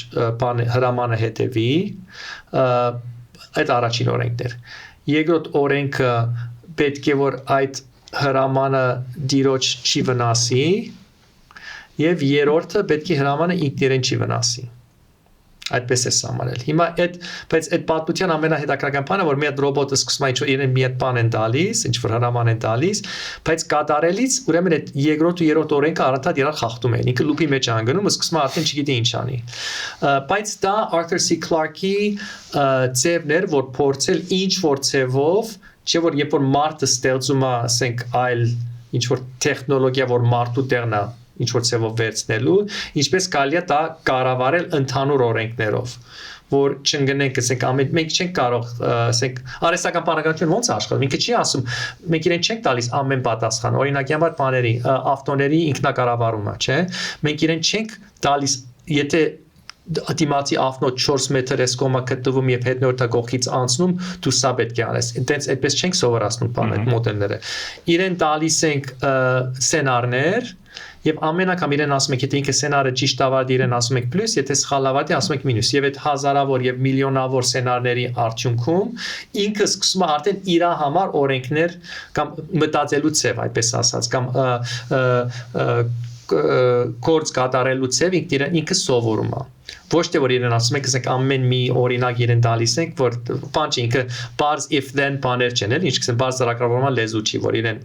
հրամանը հետևի այդ առաջին օրենքն էր երկրորդ օրենքը պետք է որ այդ հրամանը դիրոջ չի վնասի եւ երրորդը պետք է հրամանը ինքնիրեն չի վնասի այդպես է սահմանել հիմա բայց այդ պատմության ամենահետաքրքրական բանը որ մի հատ ռոբոտը սկսում է ինչ-որ իրեն մի հատ բան են տալիս ինչ-որ հրաման են տալիս բայց կատարելից ուրեմն այդ երկրորդ ու երրորդ օրենքը առանց իրար խախտում են ինքը լուպի մեջ է անգնում ու սկսում է արդեն չգիտի ինչ անի բայց դա Arthur C. Clarke-ի ձևն էր որ փորձել ինչ-որ ձևով չէ որ երբ որ մարդը ստեղծում է ասենք այլ ինչ-որ տեխնոլոգիա որ մարդու տեղն է ինչ որ ցեվով վերցնելու ինչպես կարելի է դա կառավարել ընդհանուր օրենքներով որ չընկնենք, ասենք մենք չենք կարող, ասենք արհեստական բանականություն ոնց է աշխատում, ինքը չի ասում, մենք իրեն չենք տալիս ամեն պատասխան, օրինակի համար բաների, ավտոների ինքնակառավարումը, չէ, մենք իրեն չենք տալիս, եթե դիմացի ավտնոտ 4 մետր էս կոմա գտնվում եւ հետնորդը կողքից անցնում, դու սա պետք է անես։ Այդտենց այդպես չենք սովորացնում բան այդ մոդելները։ Իրեն տալիս ենք սցենարներ եւ ամեն անգամ իրեն ասում ենք, եթե ինքը սցենարը ճիշտ ավարտի, իրեն ասում ենք պլյուս, եթե սխալ ավարտի, ասում ենք մինուս։ Եվ այդ հազարավոր եւ միլիոնավոր սցենարների արդյունքում ինքը սկսում է արդեն իր համար օրենքներ կամ մտածելու ցև, այդպես ասած, կամ կորց կատարելու ցև ինքը սովորում է։ Ոչ թե որ իրեն ասում ենք, ասենք ամեն մի օրինակ իրեն տալիս ենք, որ բան չի, ինքը bars if then բաներ չեն, էլի, ինչ կսեն bars դրակավորման լեզու չի, որ իրեն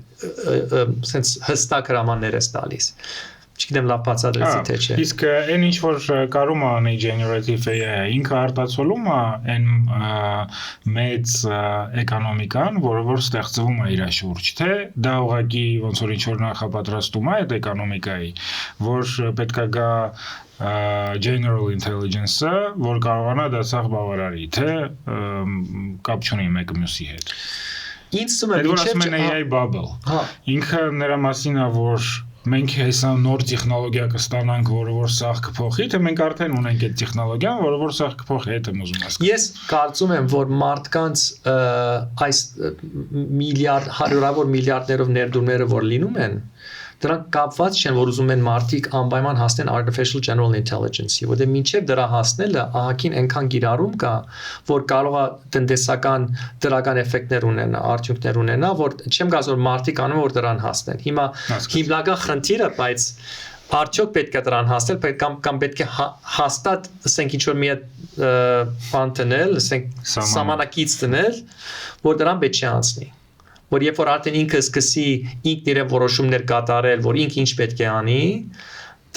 sense հստակ հրամաններ է տալիս։ Չգիտեմ լավ բացատրեցի թե չէ։ Իսկ այն ինչ որ կարում անի generative AI-ը, ինքը արտացոլում է այն մեծ էկոնոմիկան, որը որ ստեղծվում է իր շուրջ, թե դա ուղղակի ոնց որ ինչ որ նախապատրաստում է այդ էկոնոմիկայի, որ պետքա գա general intelligence-ը, որ կարողանա դա սաղ բավարարի, թե կապ չունի մեկը մյուսի հետ։ Ինձ թվում է մինչև AI bubble։ Ինքը նրա մասին է, որ մենք հեսա նոր տեխնոլոգիա կստանանք, որը որ սաղ կփոխի, թե մենք արդեն ունենք այդ տեխնոլոգիան, որը որ սաղ կփոխի, հետ եմ ուզում ասել։ Ես կարծում եմ, որ մարդկանց այս հարյուրավոր միլիարդներով ներդրումները որ լինում են, դրանք կապված չեն, որ ուզում են մարդիկ անպայման հասնեն artificial general intelligence-ի, որտեղ մինչև դրա հասնելը ահագին այնքան գիրառում կա, որ կարող է տնտեսական դրական էֆեկտներ ունենա, արդյունքներ ունենա, որ չեմ գազոր մարդիկ անում որ դրան հասնեն։ Հիմա հիմնական խնդիրը, բայց արդյոք պետք է դրան հասնել, կամ պետք է հաստատ, ասենք ինչ որ մի բան տնել, ասենք սահմանակից տնել, որ դրան պետք չի անցնի։ Որ երբ որ արդեն ինքը սկսի ինքն իր որոշումներ կատարել, որ ինքը ինչ պետք է անի,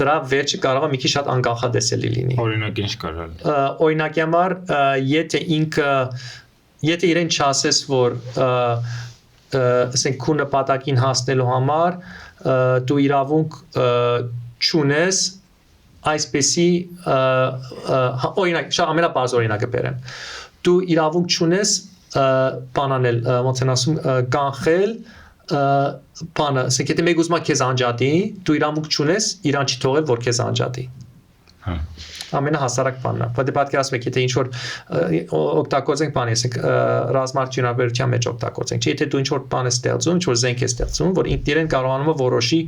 դրա վերջը կարող է մի քիչ շատ անկախադեսելի լինի։ Օրինակ ինչ կարող է։ Օրինակի համար, եթե իրեն չասես, որ ասենք քո նպատակին հասնելու համար դու իրավունք չունես այսպեսի օրինակ, շատ ամենաբարձր օրինակը բերեմ։ Դու իրավունք չունես բանանել, ոնց են ասում, կանխել բանը, ասենք եթե մեկ ուզում է քեզ անջատի, դու իրավունք չունես իրան չի թողել, որ քեզ անջատի։ Ամենահասարակ բանն է։ Բայց պատկերացնում եք, եթե ինչ որ օգտագործենք բանի, ասենք ռազմարտությունաբերության մեջ օգտագործենք, չէ՞ եթե դու ինչ որ բան ես ստեղծում, ինչ որ զենք ես ստեղծում, որ ինքն իրեն կարողանում է որոշի,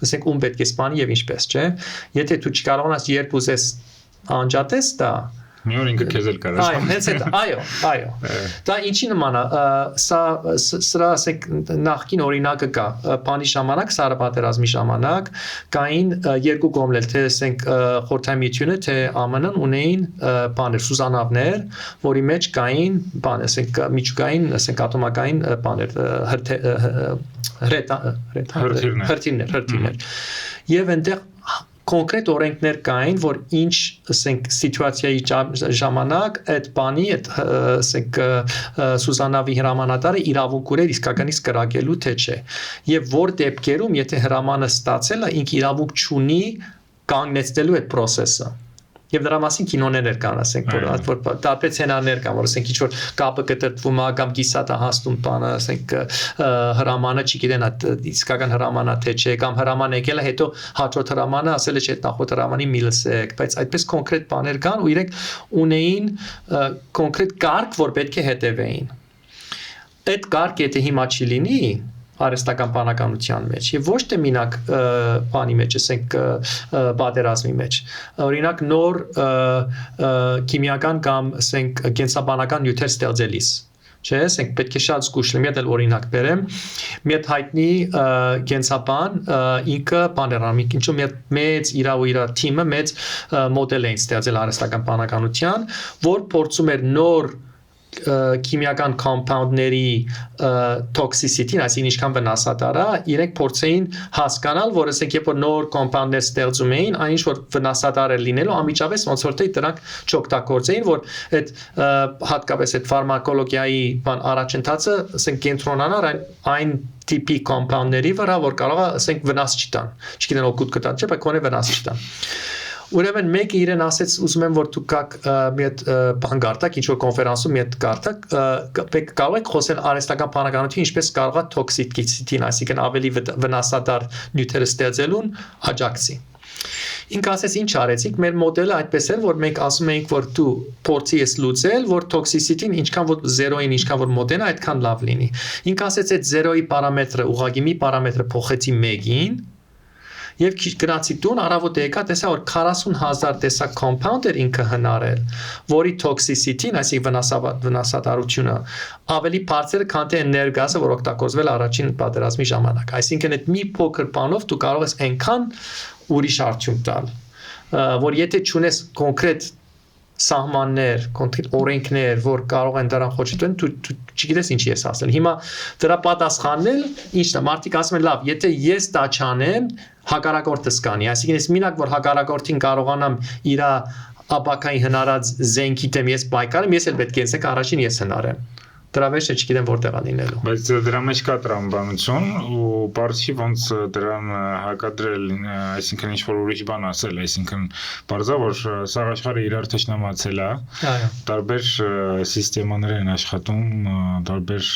ասենք ում պետք է սպանի եւ ինչպես, չէ՞։ Եթե դու չկարողանաս երբ ուզես անջատես դա, մի օր ինքը քեզ էլ կարա։ Այո։ Դա ինչի նման է, սրա ասենք նախքին օրինակը կա, բանի ժամանակ, Սառը պատերազմի ժամանակ կային երկու կողմներ, թե ասենք Խորհրդային Միությունը, թե ԱՄՆ-ն ունեին բաներ, սուզանավներ, որի մեջ կային բան, ասենք միջուկային, ասենք ատոմակային բաներ, հրթիռներ։ Եվ այնտեղ կոնկրետ օրենքներ կային, որ ինչ, ասենք, սիտուացիայի ժամանակ այդ բանի, ասենք, սուզանավի հրամանատարը իրավունք ուներ իսկականից կրակելու թե չէ։ Եվ որ դեպքերում, եթե հրամանը ստացել է, ինքը իրավունք չունի կանգնեցնելու այդ process-ը։ Եվ դրա մասին կինոներ կան, ասենք, որ տարբեր սցենարներ կան, որ ասենք ինչ որ կապը կտրտվում է կամ գիսատը հասնում բանը, ասենք հրամանը չգիտեն իսկական հրամանա թե չէ, կամ հրաման եկել է, հետո հաջորդ հրամանը ասել է չէ, նախորդ հրամանի մի լսեք, բայց այդպես կոնկրետ բաներ կան ու իրենք ունեին կոնկրետ կարգ, որ պետք է հետևեին։ Այդ կարգը եթե հիմա չի լինի, արհեստական բանականության մեջ եւ ոչ թե մինակ բանի մեջ, ասենք պատերազմի մեջ։ Օրինակ նոր քիմիական կամ ասենք կենսաբանական նյութեր ստեղծելիս, չէ՞, ասենք պետք է շատ զգուշ լինի, մի հատ օրինակ բերեմ։ Մի հատ հայտնի կենսաբան ինքը բաներամ, ինչու՞ մի հատ մեծ իր թիմը մեծ մոդել էին ստեղծել արհեստական բանականության, որ փորձում էր նոր քիմիական compound-ների toxicity-ն, այսինքն ինչքան վնասատար է, իրենք փորձեին հասկանալ, որ ասենք երբ որ նոր compound-ներ ստեղծում էին, այն ինչ որ վնասատար է լինելու, անմիջապես ոնց որ թե դրանք չօգտագործեին, որ այդ հատկապես այդ ֆարմակոլոգիայի բան առաջընթացը, ասենք կենտրոնանար այն տիպի compound-ների վրա, որ կարող է ասենք վնաս չտան։ Չգիտեն օգուտ կտան, չէ՞, բայց կոնե վնաս չտան։ Ուրեմն մեկը իրեն ասեց ուզում եմ որ դուք գաք մի հատ բան գարտակ ինչ որ կոնֆերանսում մի հատ գարտակ կարող եք խոսել արհեստական բանականություն ինչպես կարող է toxicity-ին այսինքն ավելի վնասատար նյութերը ստեղծելուն աջակցի Ինք ասեց ինչ արեցիք մեր մոդելը այդպես էր որ մենք ասում էինք որ դու փորձի ես լուծել որ toxicity-ին ինչքան որ 0-ին ինչքան որ մոդելը այդքան լավ լինի ինք ասեց այդ 0-ի պարամետրը ուղղակի մի պարամետրը փոխեցի 1-ին Եվ գնացի տուն առավոտ եկա տեսա որ 40000 տեսակ compound էր ինքը հնարել, որի toxicity-ն, այսինքն վնասատարությունը ավելի բարձր է, քան թե էներգիան, որ օգտագործվել առաջին պատերազմի ժամանակ։ Այսինքն այդ մի փոքր բանով դու կարող ես այնքան ուրիշ արդյունք տալ, որ եթե չունես կոնկրետ սահմաններ, կոնկրետ օրենքներ, որ կարող են դրան խոչընդոտեն, դու չգիտես ինչի ես ասել։ Հիմա դրա պատասխանն էլ ինչն է, մարդիկ ասում են լավ, եթե ես դա չանեմ, հակառակորդս կանի, այսինքն ես մինակ որ հակառակորդին կարողանամ իր ապակային հնարած զենքի դեմ ես պայքարեմ, ես էլ պետք է ասեք առաջին ես հնարեմ։ Դրա մեջ չգիտեմ որտեղ է լինելու։ Բայց դրա մեջ կա տրամաբանություն ու բարձի ոնց դրան հակադրել, այսինքն ինչ որ ուրիշ բան ասել, այսինքն բարձա որ սա աշխարհը իրար թշնամացել է, տարբեր սիստեմաներ են աշխատում, տարբեր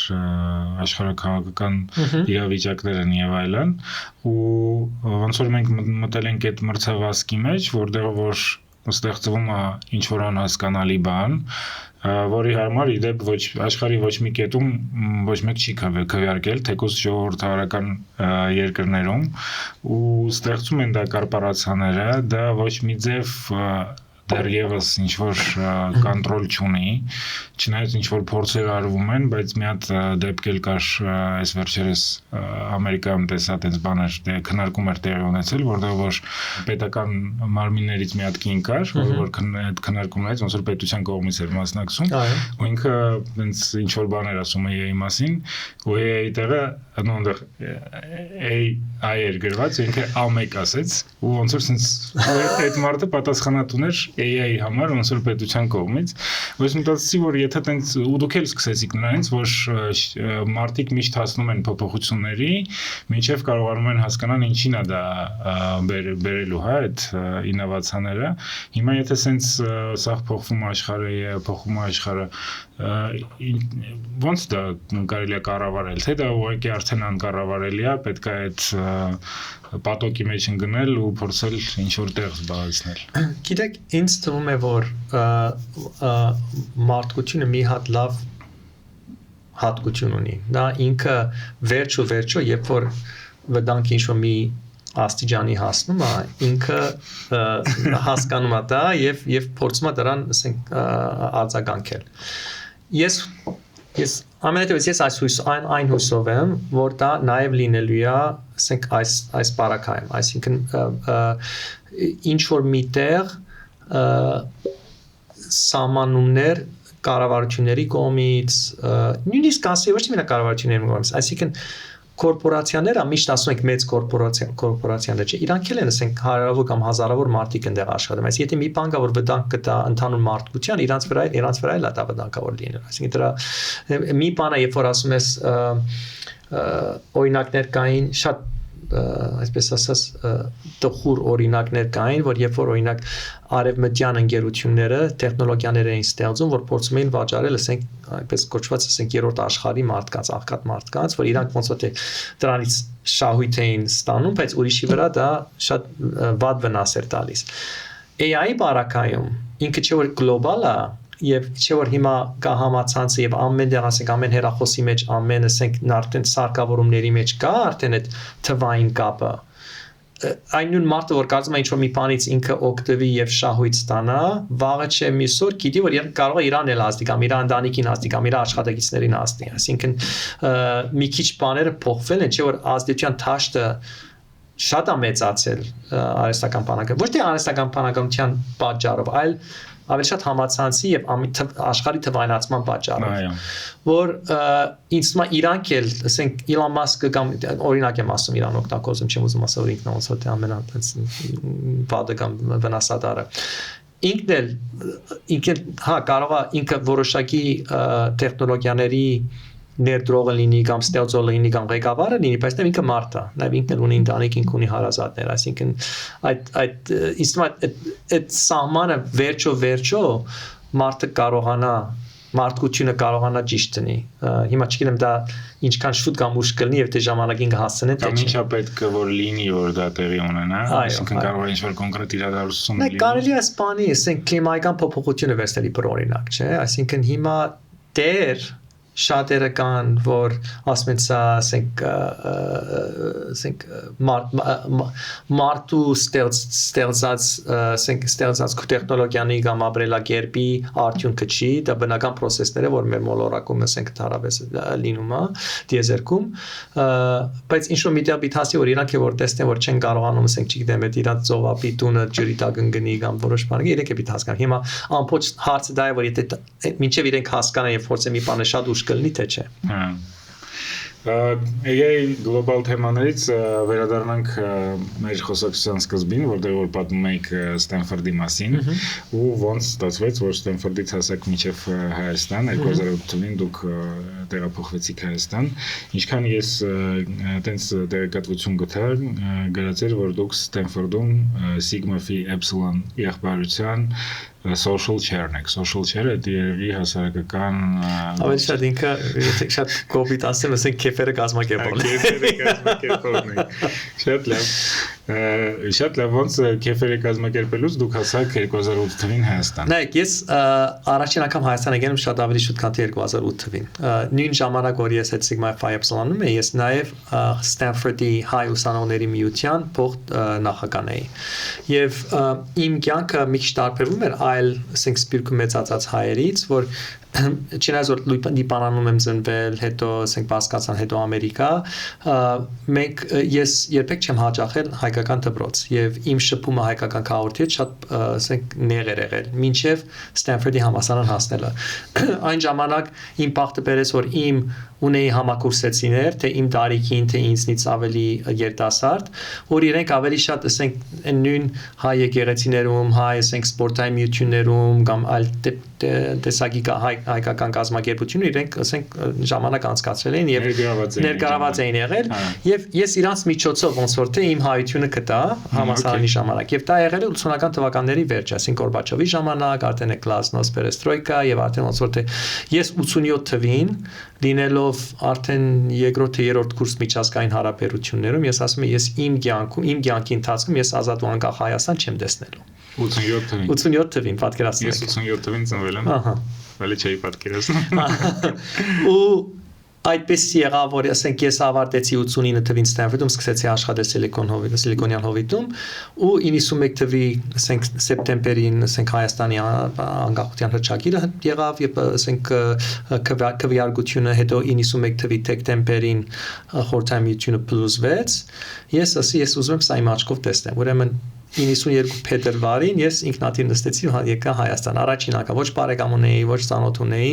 աշխարհաքաղաքական իրավիճակներ են եւ այլն, ու ոնց որ մենք մտել ենք այդ մրցավազքի մեջ, որտեղ որ ստեղծվում է ինչ որ անհասկանալի բան, որի համար իդեպ ոչ աշխարհի ոչ մի կետում ոչ մեկ չի քվեարկել, թեկուզ ժողովրդավարական երկրներում ու ստեղծում են դա կորպորացիաները, դա ոչ մի ձև դեռևս ինչ որ կոնտրոլ չունի, չնայած ինչ որ փորձեր արվում են, բայց մի հատ դեպք էլ կար այս վերջերս Ամերիկայում տեսա այդպես բաներ, քննարկում էր տեղի ունեցել, որտեղ որ պետական մարմիններից մի հատ կին կար, որ այդ քննարկումներից ոնց որ պետության կողմից էր մասնակցում, ու ինքը այնց ինչ որ բաներ ասում է AI մասին, ու AI-ի տեղը այնտեղ AI էր գրված, ինքը A1 ասեց, ու ոնց որ sense այդ մարդը պատասխանատուն էր AI-ի համար ոնց որ պետության կողմից, ու ես մտածեցի որ եթե տենց ու դուք էլ սկսեցիք նրանից որ մարդիկ միշտ հասնում են փոփոխությունների, մինչև կարողանում են հասկանալ ինչին է դա բերելու, հա, այդ ինովացիաները։ Հիմա եթե sense սա փոխվում աշխարհը, ոնց դա կարելի է կառավարել, թե դա ուղղակի արդեն անկառավարելի է, պետք է այդ պատոկի մեջ ընկնել ու փորձել ինչ որ տեղ զբաղեցնել։ Գիտեք, ինձ թվում է որ մարդկությունը մի հատ լավ հատկություն ունի։ Դա ինքը վերջո երբ որ վտանգ ինչ որ մի աստիճանի հասնում է, ինքը հասկանում է դա եւ փորձում է դրան, ասենք, արձագանքել։ Ես ամենատեղից ես այն հույսով եմ, որ դա նաև լինելու է, ասենք, այս բարակայում, այսինքն ինչ որ միտեղ սահմանումներ կառավարությունների կողմից, նույնիսկ ասի ոչ թե միայն կառավարությունների կողմից, այսինքն կորպորացիաները միշտ ասում ենք մեծ կորպորացիաներ չէ, իրանք էլ են ասենք հարյուրավոր կամ հազարավոր մարդիկ են դեռ աշխատում, այս եթե մի բան կա որ վտանգ կտա ընդհանուր մարդկության, իրանց վրա էլ դա վտանգավոր լինել, այսինքն դրա մի բանը երբ որ ասում ես օրինակներ կային շատ այսպես ասած տխուր օրինակներ կային, որ երբ որ օրինակ արևմտյան ընկերությունները տեխնոլոգիաներ էին ստեղծում, որ փորձում էին վաճառել, ասենք, այնպես կոչված, ասենք, երրորդ աշխարհի մարդկանց, աղքատ մարդկանց, որ իրանք ոնց որ դրանից շահույթ էին ստանում, բայց ուրիշի վրա դա շատ վատ վնաս էր տալիս։ AI-ի բարակայում ինքը չէ որ գլոբալ է Եվ չէ որ հիմա կա համացանցը եւ ամեն դեղ ասենք ամեն հեռախոսի մեջ ամեն ասենք արդեն սարքավորումների մեջ կա արդեն այդ թվային կապը այն նույն մարդը որ կարծում է ինչ որ մի բանից ինքը օգտվի եւ շահույթ ստանա վաղը չէ միսօր գիտի որ կարող է իրան էլ ազդի կամ իր ընտանիքին ազդի կամ իր աշխատակիցներին ազդի այսինքն մի քիչ բաները փոխվել են չէ որ ազդեցության թաշտը շատ է մեծացել արհեստական բանակը ոչ թե արհեստական բանականության պատճառով այլ ավելի շատ համացանցի եւ աշխարհի թվայնացման պատճառով որ ինձ թվում է իրանք էլ ասենք Իլոն Մասկը կամ օրինակ եմ ասում իրան օգտագործում չեմ ուզում ասել որ ինքն ոնց որ վատը կամ վնասատարը ինքն հա կարող է ինքը որոշակի տեխնոլոգիաների ներդրողը լինի կամ ստեղծողը լինի կամ ղեկավարը լինի, բայց նա ինքը մարդ է, նա ինքն ունի ընտանիք, ինքն ունի հարազատներ, այսինքն այդ սահմանը վերջո մարդը կարողանա մարդկությունը կարողանա ճիշտ դնի։ Հիմա չգիտեմ դա ինչքան շուտ կամ ուշ կլինի եւ թե ժամանակին կհասցնեն թե ինչա պետք է որ լինի որ դա տեղի ունենա, այսինքն կարող է ինչ-որ կոնկրետ իրադարձություն լինի։ Կարելի է սպանի, ասենք կլիմայական փոփոխությունը վերցնել իբր օրինակ, չէ՞, այսինքն հիմա դեր շատերը կան, որ ասում են սա, ասենք մարդու ստեղծած տեխնոլոգիանի կամ ապրելակերպի արդյունքը չի, դա բնական process-ներ է, որ մեր մոլորակում ասենք դարավես լինում է, դիեզերքում, բայց ինչ-որ միտեղ պիտասի, որ իրանք է որ տեսնեն, որ չեն կարողանում, ասենք չգիտեմ, այդ իրանք ծովապի տունը ջրի տակ ընկնի կամ որոշ բաներ, իրենք է պիտի հասկանան։ Հիմա ամբողջ հարցը դա է, որ եթե մինչև իրենք հասկանան եւ փորձեն մի բանը շատ ուշ կլինի թե չէ։ AI գլոբալ թեմաներից վերադառնանք մեր խոսակցության սկզբին, որտեղ որ պատմում էիք Ստենֆորդի մասին, ու ոնց ստացվեց, որ Ստենֆորդից հասաք մինչև Հայաստան, 2008 թվականին դուք տեղափոխվեցիք Հայաստան, ինչքան ես տենց տեղեկատվություն գտա, գրած էր, որ դուք Ստենֆորդում Sigma Phi Epsilon եղբայրության social chair-ն եք, social chair-ը երևի հասարակական ավելի շատ ինքը շատ կոպիտ ասեմ, ասենք քեֆերը կազմակերպողն է։ Շատ լավ, ոնց քեֆերը կազմակերպելուց դուք հասաք 2008 թվականին Հայաստան։ Նայեք, ես առաջին անգամ Հայաստան եկել եմ շատ ավելի շուտ քան 2008 թվականին։ Նույն ժամանակ որ ես այդ Sigma Phi Epsilon-ում եմ, ես նաև Stanford-ի հայ ուսանողների միության փոխ նախագահ էի։ Եվ իմ կյանքը մի քիչ տարբերվում էր այլ, ասենք, սպիրկու մեծացած հայերից, որ չնայած որ Լիբանանում եմ ծնվել, հետո ասենք բասկացան, հետո Ամերիկա, ես երբեք չեմ հաճախել հայկական դպրոց եւ իմ շփումը հայկական քաղաքից շատ ասենք նեղ էր եղել, մինչեւ Ստենֆորդի համալսարան հասնելը։ Այն ժամանակ իմ բախտը բերեց, որ իմ ունեի համակուրսեցիներ, թե իմ տարիքին, թե ինձնից ավելի երիտասարդ, որ իրենք ավելի շատ ասենք նույն հայ եկեղեցիներում, հայ ասենք սպորտային միություններում կամ այլ տեսակի հայկական կազմակերպություն իրենք ասենք ժամանակ անցկացրել էին եւ ներգրաված էին եղել եւ ես իրանց միջոցով ոնց որ թե իմ հայությունը գտա համալսարանի ժամանակ եւ դա եղել է 80-ական թվականների վերջ, ասենք Գորբաչովի ժամանակ, արդեն է Գլազնոս Պերեստրոյկա եւ արդեն ոնց որ թե ես 87 թվին լինելով արդեն երկրորդ թե երրորդ կուրս միջազգային հարաբերություններում ես ասում եմ ես իմ կյանքի ընթացքում ես ազատ ու անկախ Հայաստան չեմ տեսնելու 87 թվին պատկերացնեք ես 87 թվին ծնվել եմ ահա վալի չէի պատկերացնում ու այդպես եղավ որ ասենք ես ավարտեցի 89 թվին Ստենֆորդում սկսեցի աշխատել Սիլիկոնյան հովիտում ու 91 թվի ասենք սեպտեմբերին ասենք Հայաստանի անկախության հռչակագիրը եղավ եւ ասենք քվեարկությունը հետո 91 թվի դեկտեմբերին խորհրդային միությունը փլուզվեց ես ուզում եմ սա իմ աչքով տեսնեմ ուրեմն 92 փետրվարին ես ինքնաթիռ նստեցի եկա Հայաստան առաջին անգամ ոչ բարեկամ ունեի ոչ ծանոթ ունեի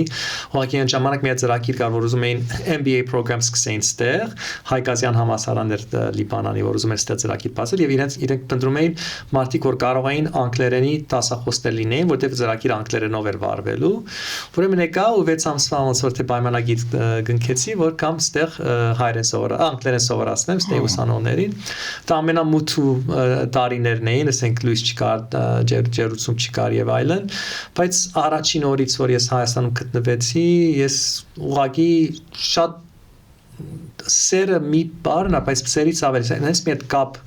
ուղղակի այն ժամանակ մի ծրագիր կար որ ուզում էին MBA program սկսեին ստեղ հայկազյան համալսարաններ Լիբանանի որ ուզում են ստեղ ծրագիր բացել եւ իրենք փնտրում էին մարդիկ որ կարող էին անգլերենի դասախոսներ լինեին որտեղ ծրագիրը անգլերենով էր վարվելու ուրեմն եկա ու 6 ամսվա ոնց որ թե պայմանագիր գնքեցի որ կամ ստեղ հայերեն անգլերեն սովորացնեմ ստեղ ուսանողներին դա ամենամութու տարիներն ասենք լույս չկար, ջերուցում չկար եւ այլն, բայց առաջին օրից որ ես Հայաստանում գտնվեցի, ես ուղղակի շատ սերը մի բառն է, բայց սերից ավելի, հենց մի հատ կապ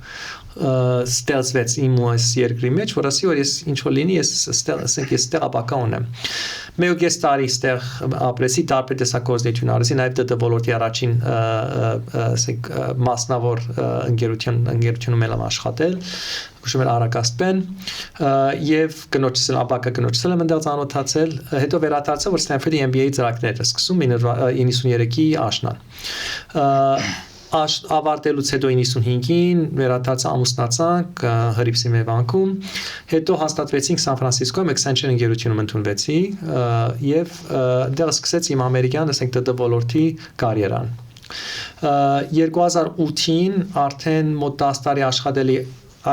ստեղծվեց իմ ու այս երկրի մեջ, որ ասի որ ես ինչ որ լինի, ես ստեղ ապակա ունեմ։ Մեկ ես տարի ստեղ ապրեցի, տարբեր տեսակոզնություն արեցի, նաև ԴՏ ոլորտի առաջին ասենք մասնավոր ընկերությունում եմ աշխատել, ուշում էր Արակաստեն եւ կնոջս ապակա կնոջս եմ ընդդեմ ծանոթացել, հետո վերադարձա որ Ստենֆորդի MBA ծրագրերը սկսում 93-ի աշնան ավարտելուց հետո 95-ին վերադարձա ամուսնացանք հրիպսի մեր վանքում հետո հաստատվեցինք Սան Ֆրանցիսկոյում Accenture ընկերությունում ընդունվեցի եւ դեռ սկսեց իմ ամերիկյան ասենք ՏՏ ոլորտի կարիերան 2008-ին արդեն մոտ 10 տարի աշխատելի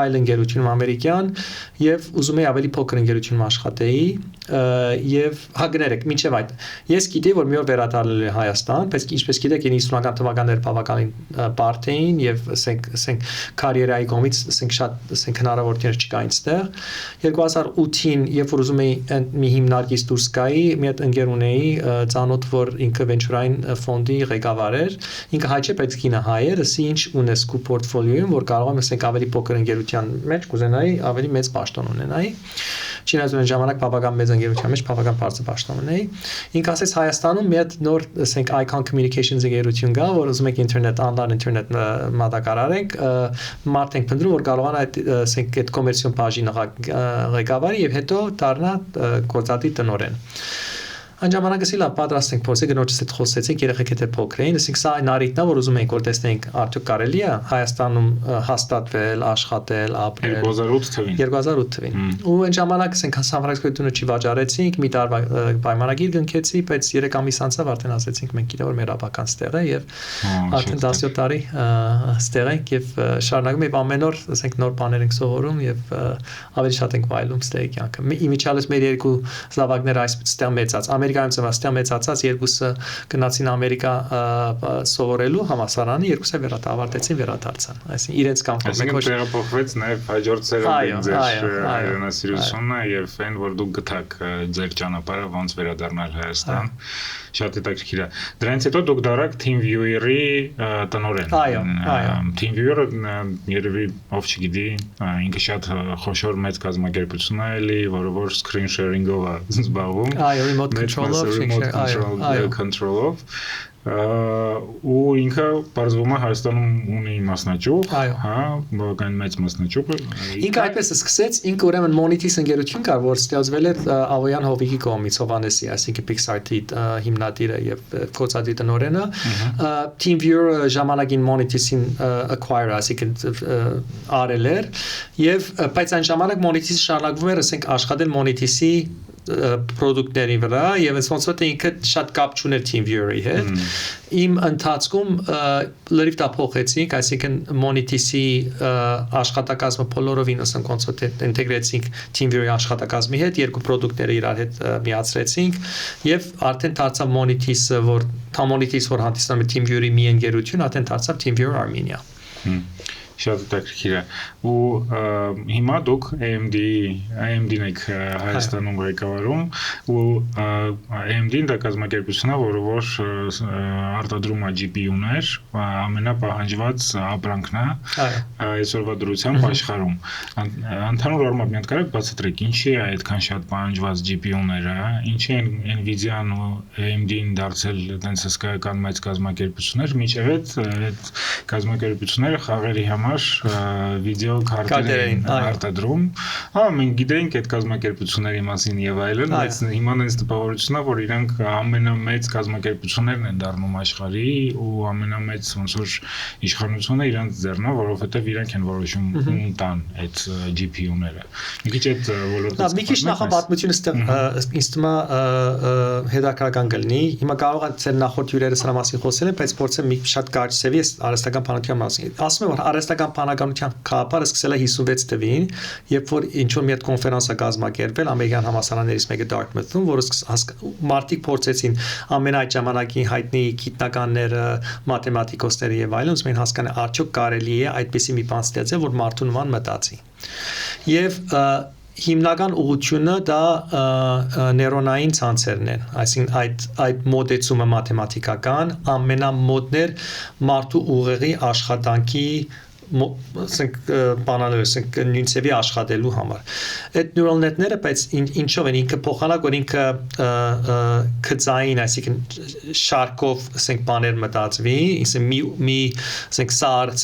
այլ ընկերությունում ամերիկյան եւ ուզում էի ավելի փոքր ընկերությունում աշխատեի եւ հագներեք մինչեւ այդ ես գիտեի որ մի օր վերադառնալ եմ Հայաստան բայց ինչպես գիտեք 90-ական թվականներ բավականին բարդ էին եւ ասենք կարիերայի կողմից ասենք շատ ասենք հնարավորություններ չկային այստեղ 2008-ին երբ որ ուզում էի մի հիմնարկից դուրս գայի մի հատ ընկեր ունեի ծանոթ որ ինքը վենչուրային ֆոնդի ղեկավար էր ինքը հայ չէ բայց կինը հայ էր ասի ինչ ունես քո պորտֆոլիոյում որ կարող եմ ասենք ավելի փոքր ընկերության մեջ կուզենայի ավելի մեծ պաշտոն ունենայի Չինաստան ժամանակ բավական մեծ ընկերության մեջ բավական բարձր պաշտոն ունեի ինքը ասեց Հայաստանում մի հատ նոր ասենք Icon Communications ընկերություն կա որ ուզում եք ինտերնետ online ինտերնետ մատակարարենք մարդ ենք փնտրում որ կարողանա այդ ասենք այդ կոմերցիոն բաժինը ղեկավարի եւ հետո դառնա գործադի տնօրեն Անջամանակ ասի լավ պատրաստ ենք փոսի գնոջս հետ խոսեցինք երեխեք հետ փոքր էին ասենք սա այն առիթն է որ ուզում ենք որ տեսնենք արդյոք կարելի է Հայաստանում հաստատվել աշխատել ապրել 2008 թվին ու այն ժամանակ ասենք Սանֆրանցիսկոյի չի վաճառեցինք մի տարվա պայմանագիր գնքեցի բայց 3 ամիս անցավ արդեն ասեցինք մենք գիտե որ մեր ապական ստեղ է եւ արդեն 17 տարի ստեղ ենք եւ շարունակում եւ ամեն օր ասենք նոր բաներ ենք սովորում եւ ավելի շատ ենք վայելում ստեղի կյանքը իմիջիալս մեր երկու զավակները այս ստեղ մեծած Ամերիկայում ծնված մեծացած երկուսը գնացին Ամերիկա սովորելու համալսարանի երկուսը ավարտեցին վերադարձան այսինքն իրենց կամքով մենք որ տեղափոխվեց նաև հաջորդ սերնդին ձեր հայրենասիրությունը եւ այն որ դուք գտաք ձեր ճանապարհը ոնց վերադառնալ Հայաստան շատ հետաքրքիր է դրանից հետո դուք դարաք TeamViewer-ի տնօրեն TeamViewer-ը երևի ով չգիտի ինքը շատ խոշոր մեծ կազմակերպություն է էլի որը որ screen sharing-ով է զբաղվում remote control of ու ինքը բարձվում է Հայաստանում ունի մասնաճյուղ, հա, բավական մեծ մասնաճյուղ։ Ինքը այդպես է սկսեց, ինքը ուրեմն Monitis ընկերություն կար, որ ստեղծվել էր Ավոյան Հովիկի կողմից Հովանեսի, այսինքն Pixar-ի հիմնադիրը եւ կոծադի տնօրենը։ TeamViewer ժամանակին Monitis-ին acquire, այսինքն արել էր եւ բայց այն ժամանակ Monitis-ը շարունակվում էր, ասենք աշխատել Monitis-ի product-ների վրա եւ ոնց որ ինքը շատ կապ չուներ TeamViewer-ի հետ իմ ընթացքում լրիվ դա փոխեցինք այսինքն Monitis-ի աշխատակազմը բոլորովին ասենք ոնց որ ինտեգրեցինք TeamViewer-ի աշխատակազմի հետ երկու product-ները իրար հետ միացրեցինք եւ արդեն դարձավ Monitis-ը որ Monitis որ հանդիսանում է TeamViewer-ի մի ընկերություն արդեն դարձավ TeamViewer Armenia Շատ հետաքրքիր է ու հիմա դուք AMD-ն եք Հայաստանում ղեկավարում ու AMD-ն դա կազմակերպություն է որը որ արտադրում է GPU-ներ ամենապահանջված ապրանքն է այսօրվա դրությամբ աշխարհում ընդհանուր առմամբ մի հատ կարեք բացատրեք ինչի է այդքան շատ պահանջված GPU-ները ինչի են Nvidia-ն ու AMD-ն դարձել այդպես հսկայական մեծ կազմակերպություններ միջև այդ կազմակերպությունները խաղերի վիդեո քարտերին արտադրում։ Հա, մենք գիտենք այդ կազմակերպությունների մասին եւ այլն, բայց հիմա այնպես տպավորությունն է, որ իրանք ամենամեծ կազմակերպություններն են դառնում աշխարհի ու ամենամեծ ոնց որ իշխանությունը իրանք ձեռն է, որովհետեւ իրանք են որոշում ում տան այդ GPU-ները։ Մի քիչ այդ ոլորտը։ Մի քիչ նախապատմությունը ինձ թվում է հետաքրքրական կլինի։ Հիմա կարող է ցեր նախորդ հյուրերը սրա մասին խոսել են, բայց փորձեմ մի շատ կարճ սևի արհեստական բանության մասին։ Ասում եմ որ արհեստական բանականության խաղապարը սկսել է 56 թվականին, երբ որ ինչ որ մի հատ կոնֆերանս է կազմակերպվել ամերիկյան համալսարաններից մեկը Dartmouth-ում, որը մարդիկ փորձեցին ամեն այդ ժամանակի հայտնի գիտնականները, մաթեմատիկոսները եւ այլն, ուսումն հասկանան արդյոք կարելի է այդպիսի մի բան ստեղծել, որ մարդու նման մտածի։ Եվ հիմնական ուղղությունը դա նեյրոնային ցանցերն են, այսինքն այդ մոդեցումը մաթեմատիկական ամենամոդներ մարդու ուղեղի աշխատանքի ասենք բանալը ասենք նույնցևի աշխատելու համար այդ neural net-ները բայց ինչով են ինքը փոխանակ որ ինքը քծային այսինքն շարքով ասենք բաներ մտածվի ասենք մի ասենք սար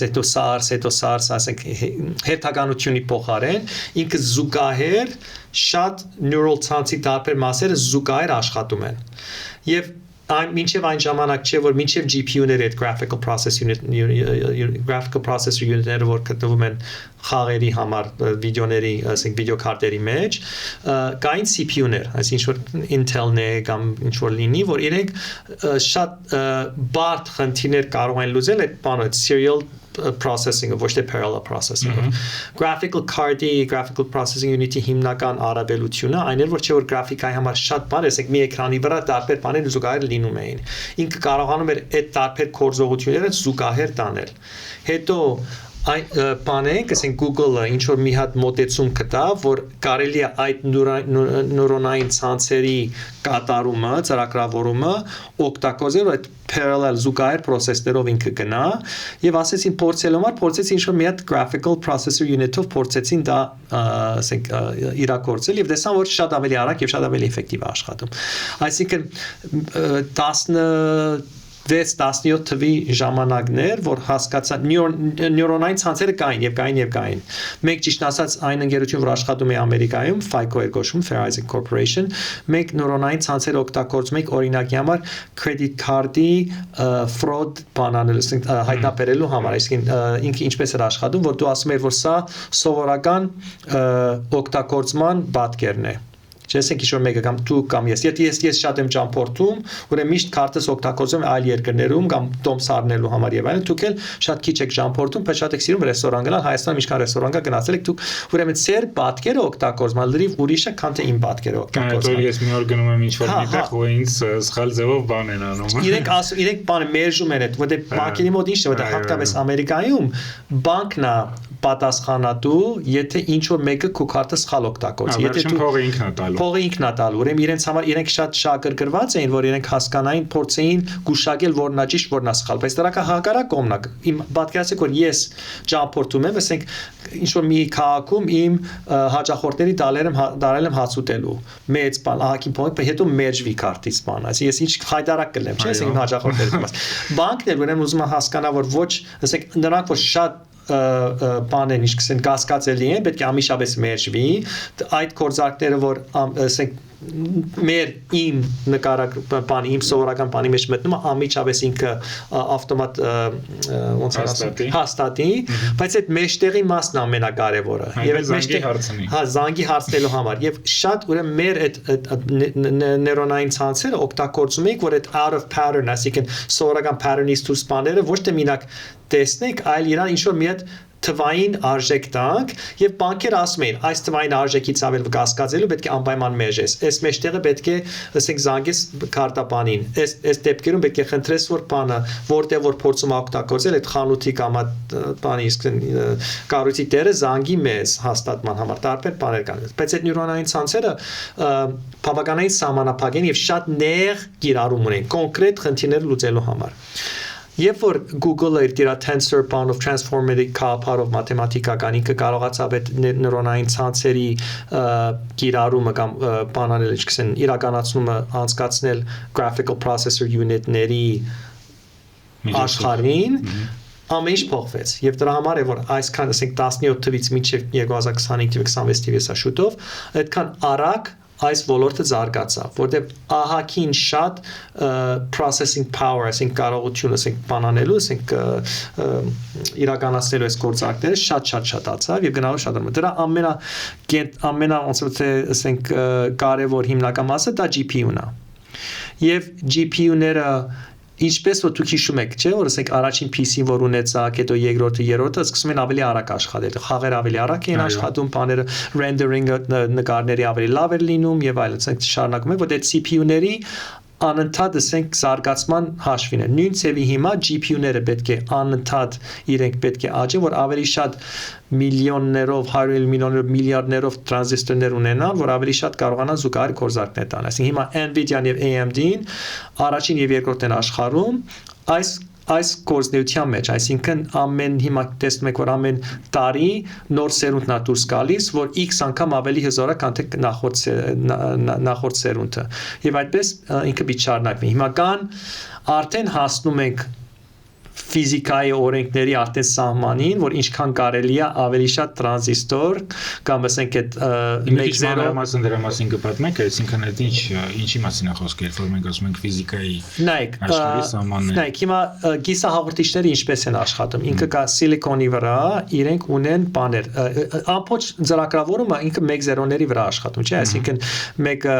ասենք հերթականությունի փոխարեն ինքը զուգահեռ շատ neural ցանցի տարբեր մասերը զուգահեռ աշխատում են եւ մինչև այն ժամանակ չէ որ մինչև GPU-ները այդ graphical processor unit-ները որ գտնվում են խաղերի համար վիդեոների, ասենք վիդեո քարտերի մեջ, կային CPU-ներ, այսինքն ինչ որ Intel-ն է կամ ինչ որ լինի, որ իրենք շատ բարդ խնդիրներ կարող են լուծել այդ բանը, serial processing-ը, ոչ թե parallel processing-ը։ Graphical card-ի, graphical processing unit-ի հիմնական առավելությունը այն էր, որ չէ որ գրաֆիկայի համար շատ բան է, ասենք մի էկրանի վրա տարբեր բաներ զուգահեռ լինում էին։ Ինքը կարողանում էր այդ տարբեր կորզողությունները զուգահեռ տանել։ Հետո այն բանենք, ասենք Google-ը ինչ որ մի հատ մոտեցում կտա, որ կարելի է այդ նյուրոնային ցանցերի կատարումը, ծրագրավորումը օգտագործել այդ parallel զուգահեռ process-ներով ինքը գնա եւ ասեցին փորձելու համար փորձեցին ինչ որ մի հատ graphical processor unit-ով փորձեցին դա ասենք իրագործել եւ տեսան որ շատ ավելի արագ եւ շատ ավելի էֆեկտիվ է աշխատում։ Այսինքն 16-17 թվի ժամանակներ, որ հասկացա նյուրոնային ցանցերը կային։ Մենք ճիշտ ասած այն ընկերություն, որ աշխատում է Ամերիկայում, FICO էր կոչվում, Fair Isaac Corporation, մենք նյուրոնային ցանցերը օգտագործում ենք օրինակի համար credit card-ի fraud բանանելու, հայտնաբերելու համար, այսինքն ինքը ինչպես էր աշխատում, որ դու ասում ես, որ սա սովորական օգտագործման պատկերն է։ Չեսենք ինչ-որ մեկը կամ դու կամ ես շատ եմ ճամփորդում, ուրեմն միշտ քարտս օգտագործում այլ երկրներում կամ տոմս առնելու համար եւ այլն, դուք էլ շատ քիչ եք ճամփորդում, բայց շատ եք սիրում ռեստորան գնալ, Հայաստանում ինչքան ռեստորան կա գնացել եք դուք, ուրեմն ծեր պատկերը օգտագործում, լրիվ ուրիշը, քան թե իմ պատկերը օգտագործում։ Այո, ես մի օր գնում եմ ինչ-որ միտեղ, ու ինձ սխալ ձևով բան են անում։ Իրենք բանը մերժում են այդ, որտեղ բանկերի մոտ ինչ է, որտեղ հատկապես Ամերիկայում բանկն է պատասխանատու, եթե ինչ որ մեկը քո քարտը սխալ օգտագործի, եթե դու փողը ինքն է տալու։ Փողը ինքն է տալու, ուրեմն իրենց համար իրենք շատ շահագրգռված էին, որ իրենք հասկանային, փորձեին գուշակել որն է ճիշտ, որն է սխալ, բայց դրա հակառակ կողմն է։ Իմ պատկերացրեք, որ ես ճամփորդում եմ, ասենք ինչ որ մի քաղաքում իմ հաճախորդների դարել եմ հաց ուտելու, մեծ բան, ահագին փող, հետո մերժվի քարտից բան, այսինքն ես ինչ հայտարարակ կլեմ, չէ՞, ասենք իմ հաճախորդներից։ Բանկն էլ ուրեմն ուզում է հասկանա, որ ոչ, ասենք նրանք որ շատ բանեն ինչ կսեն կասկածելի են, պետք է ամիշապես մերժվի, այդ կորզարկները, որ ասենք իմ նկարակ բանի, իմ սովորական բանի մեջ մտնում է, ամիջապես ինքը ավտոմատ ոնց ասեմ, հաստատի, բայց այդ մեջտեղի մասն ամենակարևորը։ Եվ այդ զանգի հարցնի։ Զանգի հարցնելու համար։ Եվ շատ ուրեմն մեր այդ նեյրոնային ցանցերը օգտագործում ենք, որ այդ out of pattern, այսինքն սովորական pattern-ից դուրս բաները ոչ թե մենակ տեսնենք, այլ իրան ինչ որ մի հատ թվային արժեք տանք եւ բանկերը ասում են այս թվային արժեքից ավել կասկածելու պետք է անպայման մերժես այս մեջտեղը պետք է ասենք զանգես քարտապանին այս դեպքերում պետք է խնդրես որ բանը որտեղ որ փորձում օգտագործել այդ խանութի կամ բանի իսկ կառույցի տերը զանգի մեզ հաստատման համար տարբեր բաներ կան բայց այդ նյուրոնային ցանցերը բավականին սահմանափակ են եւ շատ նեղ կիրառում ունեն կոնկրետ խնդիրներ լուծելու համար Երբ որ Google-ը իր tensor bound of transformative կապարով մաթեմատիկական ինքը կարողացավ այդ նեյրոնային ցանցերի կիրառումը կամ բանանել ինչքան իրականացումը անցկացնել graphical processor unit-ների աշխարհին ամեն ինչ փոխվեց եւ դրա համար է որ այսքան ասենք 17 թվից մինչեւ 2025-26 թվի հեսա շուտով այդքան արագ այս ոլորտը զարգացավ, որտեղ ահագին շատ processing power, ասենք կարողություն, ասենք բանանելու, ասենք իրականացնելու այս գործարքները շատ-շատացավ եւ գնալով շատանում։ Դրա ամենա ոնց որ ասենք կարևոր հիմնական մասը դա GPU-ն է։ Եվ GPU-ները Ինչպես որ դուք հիշում եք, չէ՞, որ ասենք առաջին PC-ն որ ունեցաք, հետո երկրորդը, երրորդը սկսում են ավելի արագ աշխատել, խաղերը ավելի արագ են աշխատում, բաները rendering-ը նկարների ավելի լավ էր լինում եւ այլն, ասենք շարունակում է, որ այդ CPU-ների անընդհատ ասենք զարգացման հաշվին է։ Նույն ցեվի հիմա GPU-ները պետք է անընդհատ իրենք պետք է աճեն, որ ավելի շատ միլիոններով, 100 միլիոններով, միլիարդներով տրանզիստորներ ունենան, որ ավելի շատ կարողանան զուգահեռ գործարքներ տան։ Այսինքն հիմա Nvidia-ն եւ AMD-ն առաջին եւ երկրորդն են աշխարհում այս գործնեության մեջ, այսինքն ամեն հիմա տեսնում եք որ ամեն տարի նոր սերունդն է դուրս գալիս, որ X անգամ ավելի հզոր է, քան թե նախորդ սերունդը։ Եվ այդպես ինքը պիտի շարունակվի։ Հիմական արդեն հասնում ենք ֆիզիկայի օրենքների արդեն սահմանին, որ ինչքան կարելի է ավելի շատ տրանզիստոր կամ ասենք այդ 1.0 մասն դրա մասին կպատմեք, այսինքն այդ ինչի մասին է խոսքը, որ մենք ասում ենք ֆիզիկայի աշխարհի սահմաններ։ Նայեք, հիմա կիսահաղորդիչները ինչպես են աշխատում։ Ինքը կա սիլիկոնի վրա, իրենք ունեն բաներ։ Ամբողջ ծրագրավորումը ինքը 1.0-ների վրա աշխատում, չէ՞, այսինքն մեկը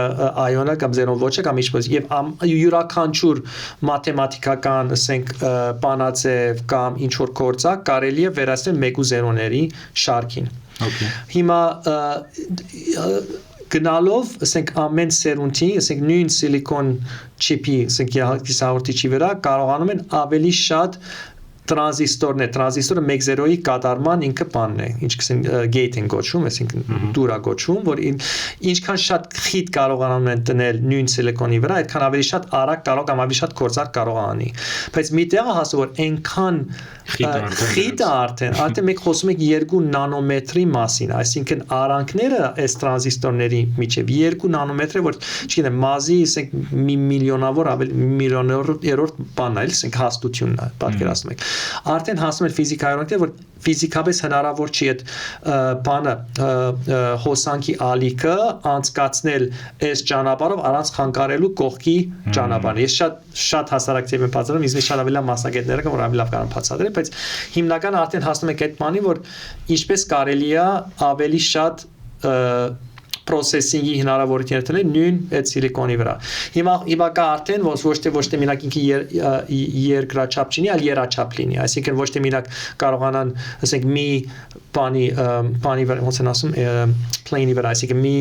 ion-ը կամ 0 ոչը կամ ինչպես եւ յուրաքանչյուր մաթեմատիկական, ասենք, բանա նկարաձև կամ ինչ որ գործակ կարելի է վերացնել 1.0-ների շարքին։ Հիմա գնալով, ասենք ամեն սերունդի, ասենք նույն սիլիկոն չիպի, ասենք կիսահաղորդիչի վրա կարողանում են ավելի շատ տրանզիստորը 1.0-ի կատարման ինքը բանն է, ինչքան gate-ին գոչվում, այսինքն դուրա գոչվում, որ ինչքան շատ խիտ կարողանում են դնել նույն սիլիկոնի վրա, այդքան ավելի շատ արագ կարող ավելի շատ գործարք կարող անի։ Բայց մի տեղը հասնում որ այնքան խիտ արդեն մենք խոսում ենք 2 նանոմետրի մասին, այսինքն արանքները այս տրանզիստորների միջև 2 նանոմետր է, որ չգիտեմ, մազի, ասենք մի միլիոնավոր ավելի միլիոներորդ բանն է, ասենք հաստությունն է, պատկերացնում եք։ Արդեն հասնում են ֆիզիկայորոք, որ ֆիզիկապես հնարավոր չի այդ բանը հոսանքի ալիքը անցկացնել այս ճանապարհով առանց խանգարելու կողքի ճանապարհը։ Ես շատ հասարակtiv եմ բացառում, իսկ շատ ավելի մասնագետները կան, որ ավելի լավ կարող բացատրել, բայց հիմնականը արդեն հասնում ենք այդ բանի, որ ինչպես կարելի է ավելի շատ processing-ի հնարավորություններ տնել նույն այդ սիլիկոնի վրա։ Հիմա կա արդեն ոչ թե մենակ ինքը երկրաչափ չլինի, այլ եռաչափ լինի, այսինքն ոչ թե մենակ կարողանան, ասենք մի բանի վրա, ոնց են ասում, plane-ի վրա, այսինքն մի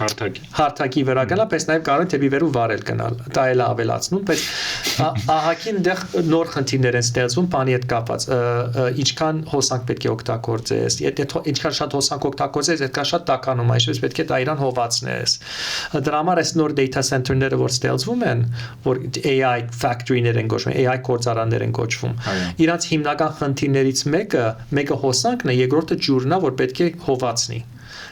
հարթակի վրա գնալ, բայց նաև կարող են դեպի վերու վարել գնալ։ Դա էլ ավելացնում, բայց ահագին դեռ նոր խնդիրներ են ստեղծվում բանի հետ կապված։ Ինչքան հոսանք պետք է օգտագործես, ինչքան շատ հոսանք օգտագործես, այդքան շատ տաքանում, այսպես պետք է դա իրան հովացնես։ Դրա համար այս նոր data center-ները, որ ստեղծվում են, որ AI factory-ներ են գոչվում, AI գործարաններ են գոչվում։ Իրանց հիմնական խնդիրներից մեկը հոսանքն է, երկրորդը ջուրն է, որ պետք է հովացնի։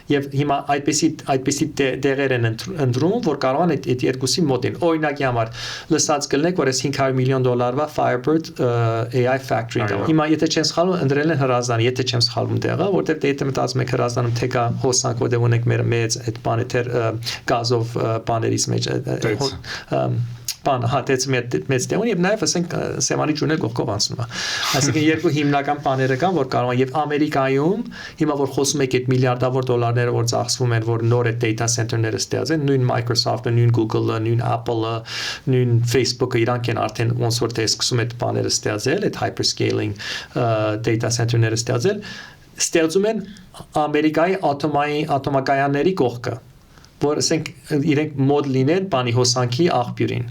Եվ հիմա այդպեսի դեղեր են ընտրում, որ կարող են այդ երկուսի մոդել։ Օրինակի համար լսած կլինեք, որ այս $500 միլիոն Firebird AI factory-ն է։ Հիմա եթե չեմ սխալվում, ընտրել են Հրազդանը, եթե չեմ սխալվում տեղը, որտեղ դե մտածում եք Հրազդանում թե կա հոսանք, որտեղ ունենք մեր մեծ այդ բանը թեր գազով բաներից մեջ բան հատեց մեծ տեղ ունի եւ նաեւ ասենք սեմանի ջունել կողքով անցնում է։ Այսինքն երկու հիմնական բաները կան, որ կարող են եւ Ամերիկայում հիմա որ խոսում եք այդ միլիարդավոր դոլարները որ ծախսվում են, որ նոր այդ data center-ները ստեղծեն, նույն Microsoft-ը, նույն Google-ը, նույն Apple-ը, նույն Facebook-ը իրանք են արդեն ոնց որ թե սկսում այդ բաները ստեղծել, այդ hyperscaling data center-ները ստեղծում են Ամերիկայի ատոմակայանների կողքը, որ ասենք իրենք մոդ լինեն բանի հոսանքի աղբյուրին։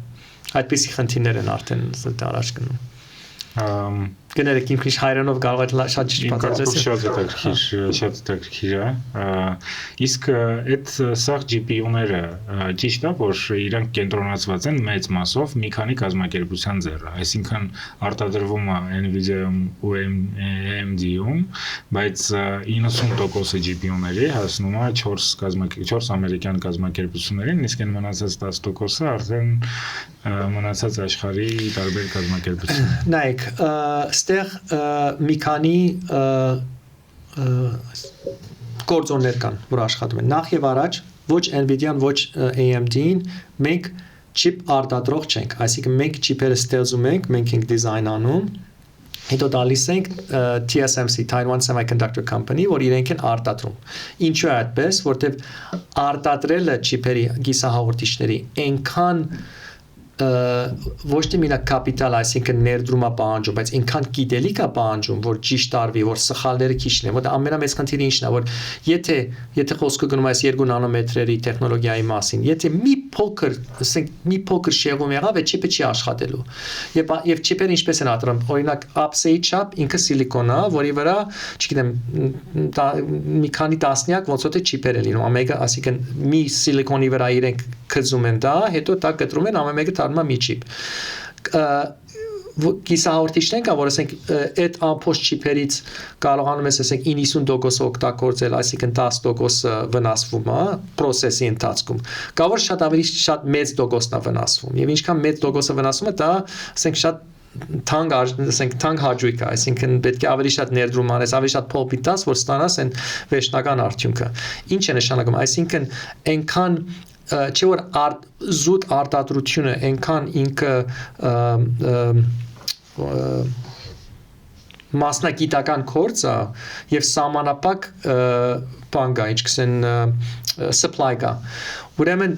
Այդպիսի խնդիրներ են արդեն առաջ գնում։ Գներեք ինքնիշ հայրենով կարող եք շատ ճիշտ պատասխանել։ Շատ հետաքրքիր է։ Իսկ այդ սաղ GPU-ները ճիշտ է, որ իրանք կենտրոնացված են մեծ մասով մի քանի կազմակերպության ձեռը, այսինքն արտադրվում է Nvidia-ում ու AMD-ում, բայց 90% GPU-ների հասնում է 4 ամերիկյան կազմակերպություններին, իսկ այն մնացած 10%-ը արդեն մնացած աշխարհի տարբեր կազմակերպություններ։ Նայեք, ստեղ մի քանի գործոններ կան, որ աշխատում են։ Նախ եւ առաջ ոչ Nvidia-ն, ոչ AMD-ին մենք chip արտադրող չենք, այսինքն մենք chip-երը ստեղծում ենք, մենք ենք դիզայն անում, հետո տալիս ենք TSMC, Taiwan Semiconductor Company, որ իրենք են արտադրում։ Ինչու է այդպես, որտեվ արտադրելը chip-երի գիսահաղորդիչների այնքան ոչ թե մենակ կապիտալ, այսինքն ներդրումա պահանջում, բայց այնքան գիտելիք է պահանջում, որ ճիշտ արվի, որ սխալները քիչ լինեն, որ ամենամեծ խնդիրը ինչն է, որ եթե խոսքը գնում է 2 նանոմետրերի տեխնոլոգիայի մասին, եթե մի փոքր շեղում եղավ, այդ չիպը չի աշխատելու։ Եվ չիպերը ինչպես են արտադրում, օրինակ APS-ի չափ ինքը սիլիկոն է, որի վրա, չգիտեմ, մի քանի տասնյակ ոնց որ չիպեր է լինում, այսինքն մի սիլիկոնի վրա իրենք քծում են դա, հետո դա կտրում են ամեն մեկը դառնում է մի չիպ։ Կիսահաղորդիչն կա, որ ասենք այդ ամփոփ չիպերից կարողանում ես ասենք 90% օգտագործել, այսինքն 10% վնասվում է process-ի ընթացքում։ Կա որ շատ ավելի շատ մեծ տոկոսն է վնասվում։ Եվ ինչքան մեծ տոկոսը վնասվում է, դա ասենք շատ թանկ հաճույք է, այսինքն պետք է ավելի շատ ներդրում անես, ավելի շատ փող պիտաս, որ ստանաս այն վերջնական արդյունքը։ Ինչ է նշանակում, այսինքն այնքան չէ որ զուտ արտադրությունը այնքան ինքը մասնագիտական գործ է եւ սահմանապակ բան կա, ինչքան supply կա։ Ուրեմն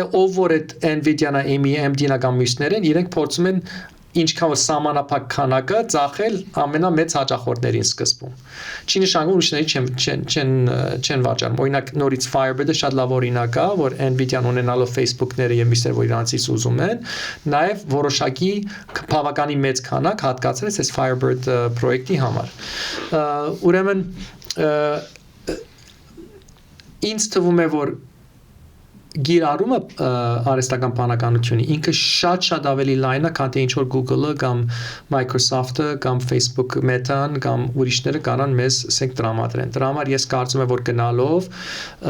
ով որ այդ Nvidia-նա, AMD-նա կամ մյուսներն իրենք փորձում են ինչքան որ սահմանափակ քանակը ծախել ամենամեծ հաճախորդներին սկզբում։ Չի նշանակում ուրիշների չեն վաճառում։ Օրինակ նորից Firebird-ը շատ լավ օրինակ է, որ Nvidia-ն ունենալով Facebook-ները եւ միսեր որ իրանցից ուզում են, նաեւ որոշակի բավականին մեծ քանակ հատկացրեց այս Firebird պրոյեկտի համար։ Ուրեմն ինձ թվում է որ գիրառումը արհեստական բանականությունը ինքը շատ ավելի լայն է, քան թե ինչ որ Google-ը կամ Microsoft-ը կամ Facebook Meta-ն կամ ուրիշները կանան մեզ ասենք տրամադրեն։ Դրա համար ես կարծում եմ որ գնալով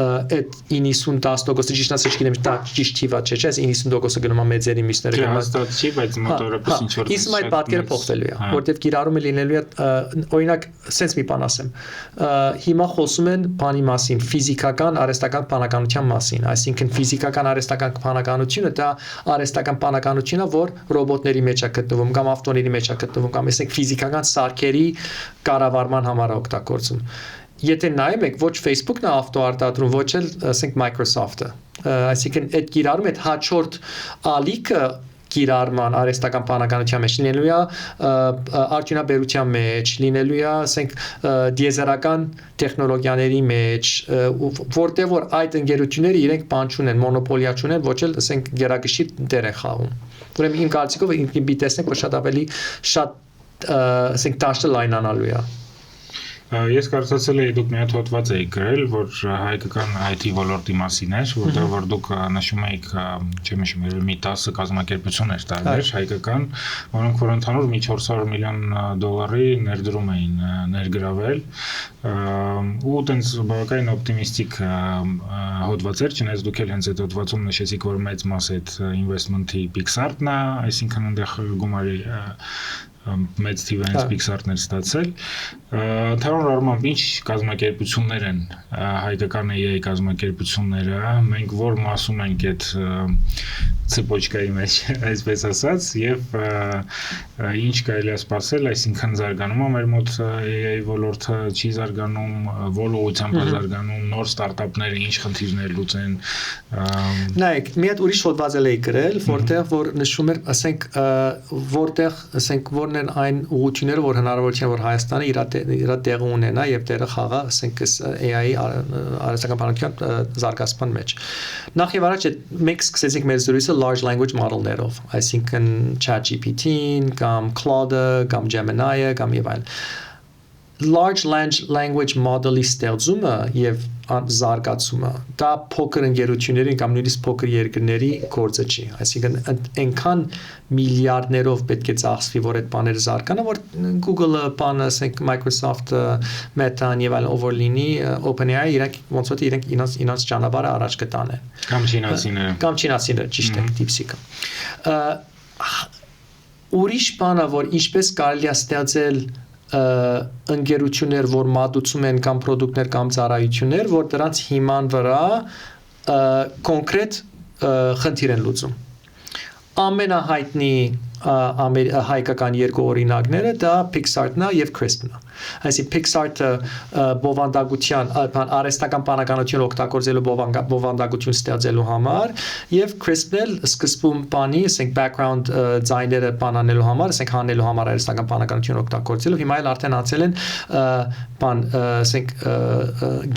այդ 90-10% ճիշտ ասած չգիտեմ դա ճիշտ թիվա չէ, այս 90%-ը գնում է մեծերի միսները գնում։ Հաստատ չի, բայց մոտորապես ինչ որ իսկ այդ պատկերը փոխվելու է, որտեղ գիրառումը լինելու է օրինակ sense մի բան ասեմ։ Հիմա խոսում են բանի մասին, ֆիզիկական արհեստական բանականության մասին, այսինքն ֆիզիկական արհեստական բանականությունը դա արհեստական բանականությունն է, որ ռոբոտների մեջ է գտնվում կամ ավտոների մեջ է գտնվում կամ ասենք ֆիզիկական սարքերի կառավարման համար օգտագործում։ Եթե նայում եք ոչ Facebook-ն է ավտոարտադրում, ոչ էլ ասենք Microsoft-ը։ Այսինքն այդ գիրառում այդ հաջորդ ալիքը գիրառման արհեստական բանականության մեջ լինելու է արդյունաբերության մեջ, լինելու է ասենք դիեզերական տեխնոլոգիաների մեջ, որտեղ որ այդ ընկերությունները իրենք բան չունեն, մոնոպոլիա չունեն, ոչ էլ ասենք գերագշտի դեր են խաղում։ Ուրեմն իմ կարծիքով ինքնին տեսնենք որ շատ ավելի շատ ասենք դաշտը լայնանալու է։ Ես կարծացել էի դուք մի հատ հոդված էիք գրել, որ հայկական IT ոլորտի մասին էր, որտեղ որ դուք նշում էիք, չեմ հիշում, մի 10 կազմակերպություններ տարբեր հայկական, որոնք որ ընդհանուր մի 400 միլիոն դոլարի ներդրում էին ներգրավել, ու տենց բավականին օպտիմիստիկ հոդված էր, չնայած դուք էլ հենց այդ հոդվածում նշեցիք, որ մեծ մաս այդ investment-ի Pixar-ն է, այսինքն այնտեղ գումարի մեծ թիվ հենց Pixar-ներ ստացել։ Ընդհանուր առմամբ ինչ կազմակերպություններ են հայկական AI կազմակերպությունները, մենք որ մասում ենք այդ ցեպոչկայի մեջ, այսպես ասած, եւ ինչ կարելի է սպասել, այսինքն զարգանում է մեր մոտ AI ոլորտը, չի զարգանում, որ ուղղությամբ է զարգանում, նոր ստարտափները ինչ խնդիրներ լուծեն։ Նայեք, մի հատ ուրիշ հոդված էի գրել, որտեղ որ նշում էր, ասենք, որտեղ, ասենք, որն են այն ուղղությունները, որ հնարավորություն որ Հայաստանը իր տեղը ունենա եւ տեղը խաղա, ասենք, AI-ի արհեստական բանականության զարգացման մեջ։ Նախ եւ առաջ մենք սկսեցինք մեր զրույցը large language model-ներով, այսինքն ChatGPT-ն կամ Claude-ը կամ Gemini-ը կամ եւ այլն։ Large language model-ի ստեղծումը եւ զարգացումը դա փոքր ընկերությունների կամ նույնիսկ փոքր երկրների գործը չի, այսինքն այնքան միլիարդներով պետք է ծախսվի որ այդ բաները զարգանան, որ Google-ը, բանը, ասենք Microsoft-ը, Meta-ն եւ այլն over լինի, OpenAI իրենք ոնց որ իրենք ինձ ճանապարհը առաջ կտանեն։ Կամ չինացիները, ճիշտ է, DeepSeek-ը։ Ուրիշ բանը որ ինչպես կարելի է ստեղծել ընկերություններ, որ մատուցում են կամ պրոդուկտներ կամ ծառայություններ, որ դրանց հիման վրա կոնկրետ խնդիր են լուծում։ Ամենահայտնի հայկական երկու օրինակները դա Pixar-ն է եւ Crisp-ն է։ Այսինքն Pixar-ը բովանդակության արհեստական բանականություն օգտագործելու բովանդակություն ստեղծելու համար եւ Crisp-ն էլ սկզբում բանի, ասենք background ձայները բանանելու համար, ասենք հանելու համար արհեստական բանականություն օգտագործելով, հիմա էլ արդեն անցել են բան, ասենք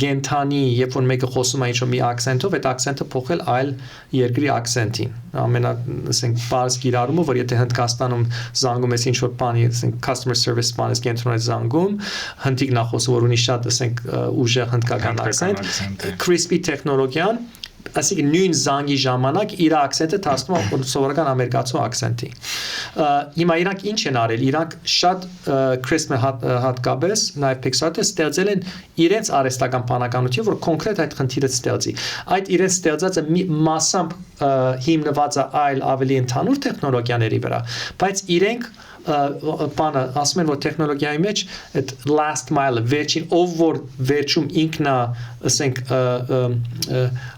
գենթանի, երբ որ մեկը խոսում է ինչ-որ մի accent-ով, այդ accent-ը փոխել այլ երկրի accent-ին։ Ամենա, ասենք, բարձ գիրառումը, որ եթե Հնդկաստանում զանգում ես ինչ-որ բանի, ասենք customer service բանից կենտրոնից զանգում, հնդիկ նախոսը որ ունի շատ, ասենք, ուժեղ հնդկական accent, Crispy տեխնոլոգիան, այսինքն նույն զանգի ժամանակ իր accent-ը դասնում է սովորական ամերիկացու accent-ի։ Հիմա իրանք ինչ են արել, իրանք շատ Crisp-ը հատկապես, նաև Pixar-ը ստեղծել են իրենց արհեստական բանականություն, որ կոնկրետ այդ խնդիրը ստեղծի։ Այդ իրենց ստեղծածը մասամբ հիմնված է այլ ավելի ընդհանուր տեխնոլոգիաների վրա, բայց իրենք բանը ասում են որ տեխնոլոգիայի մեջ այդ last mile-ը վերջին ով որ վերջում ինքնա ասենք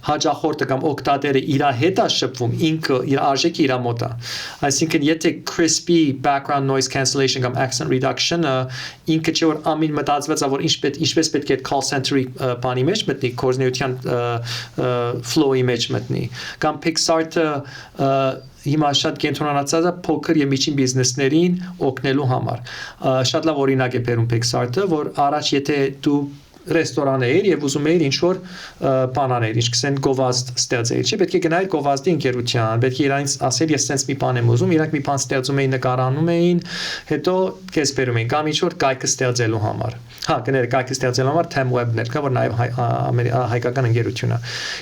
հաջախ հաճախորդը կամ օգտատերը իր հետ է շփվում, ինքը իր արժեքը իր մոտ է։ Այսինքն եթե crispy background noise cancellation կամ accent reduction-ը ինքը չէ որ ամեն մտածված է որ ինչպես պետք է call center-ի բանի մեջ մտնի, կորզնեության flow-ի մեջ մտնի, կամ Pixar-ը հիմա շատ կենտրոնացած է փոքր եւ միջին բիզնեսներին օգնելու համար։ Շատ լավ օրինակ է բերում Pixar-ը, որ առաջ եթե դու ռեստորան էիր եւ ուզում էիր ինչ-որ բան անել, ինչքան գովազդ ստեղծեիր, չէ՞, պետք է գնայիր գովազդի ընկերության, պետք է իրանց ասել ես sense մի բան եմ ուզում, իրանք մի բան ստեղծում էին, նկարանում էին, հետո քեզ բերում էին կամ ինչ-որ կայքը ստեղծելու համար։ Հա, կներեք, կայքը ստեղծելու համար TemWeb-ներ կա, որ նաեւ հայկական ընկերություն է։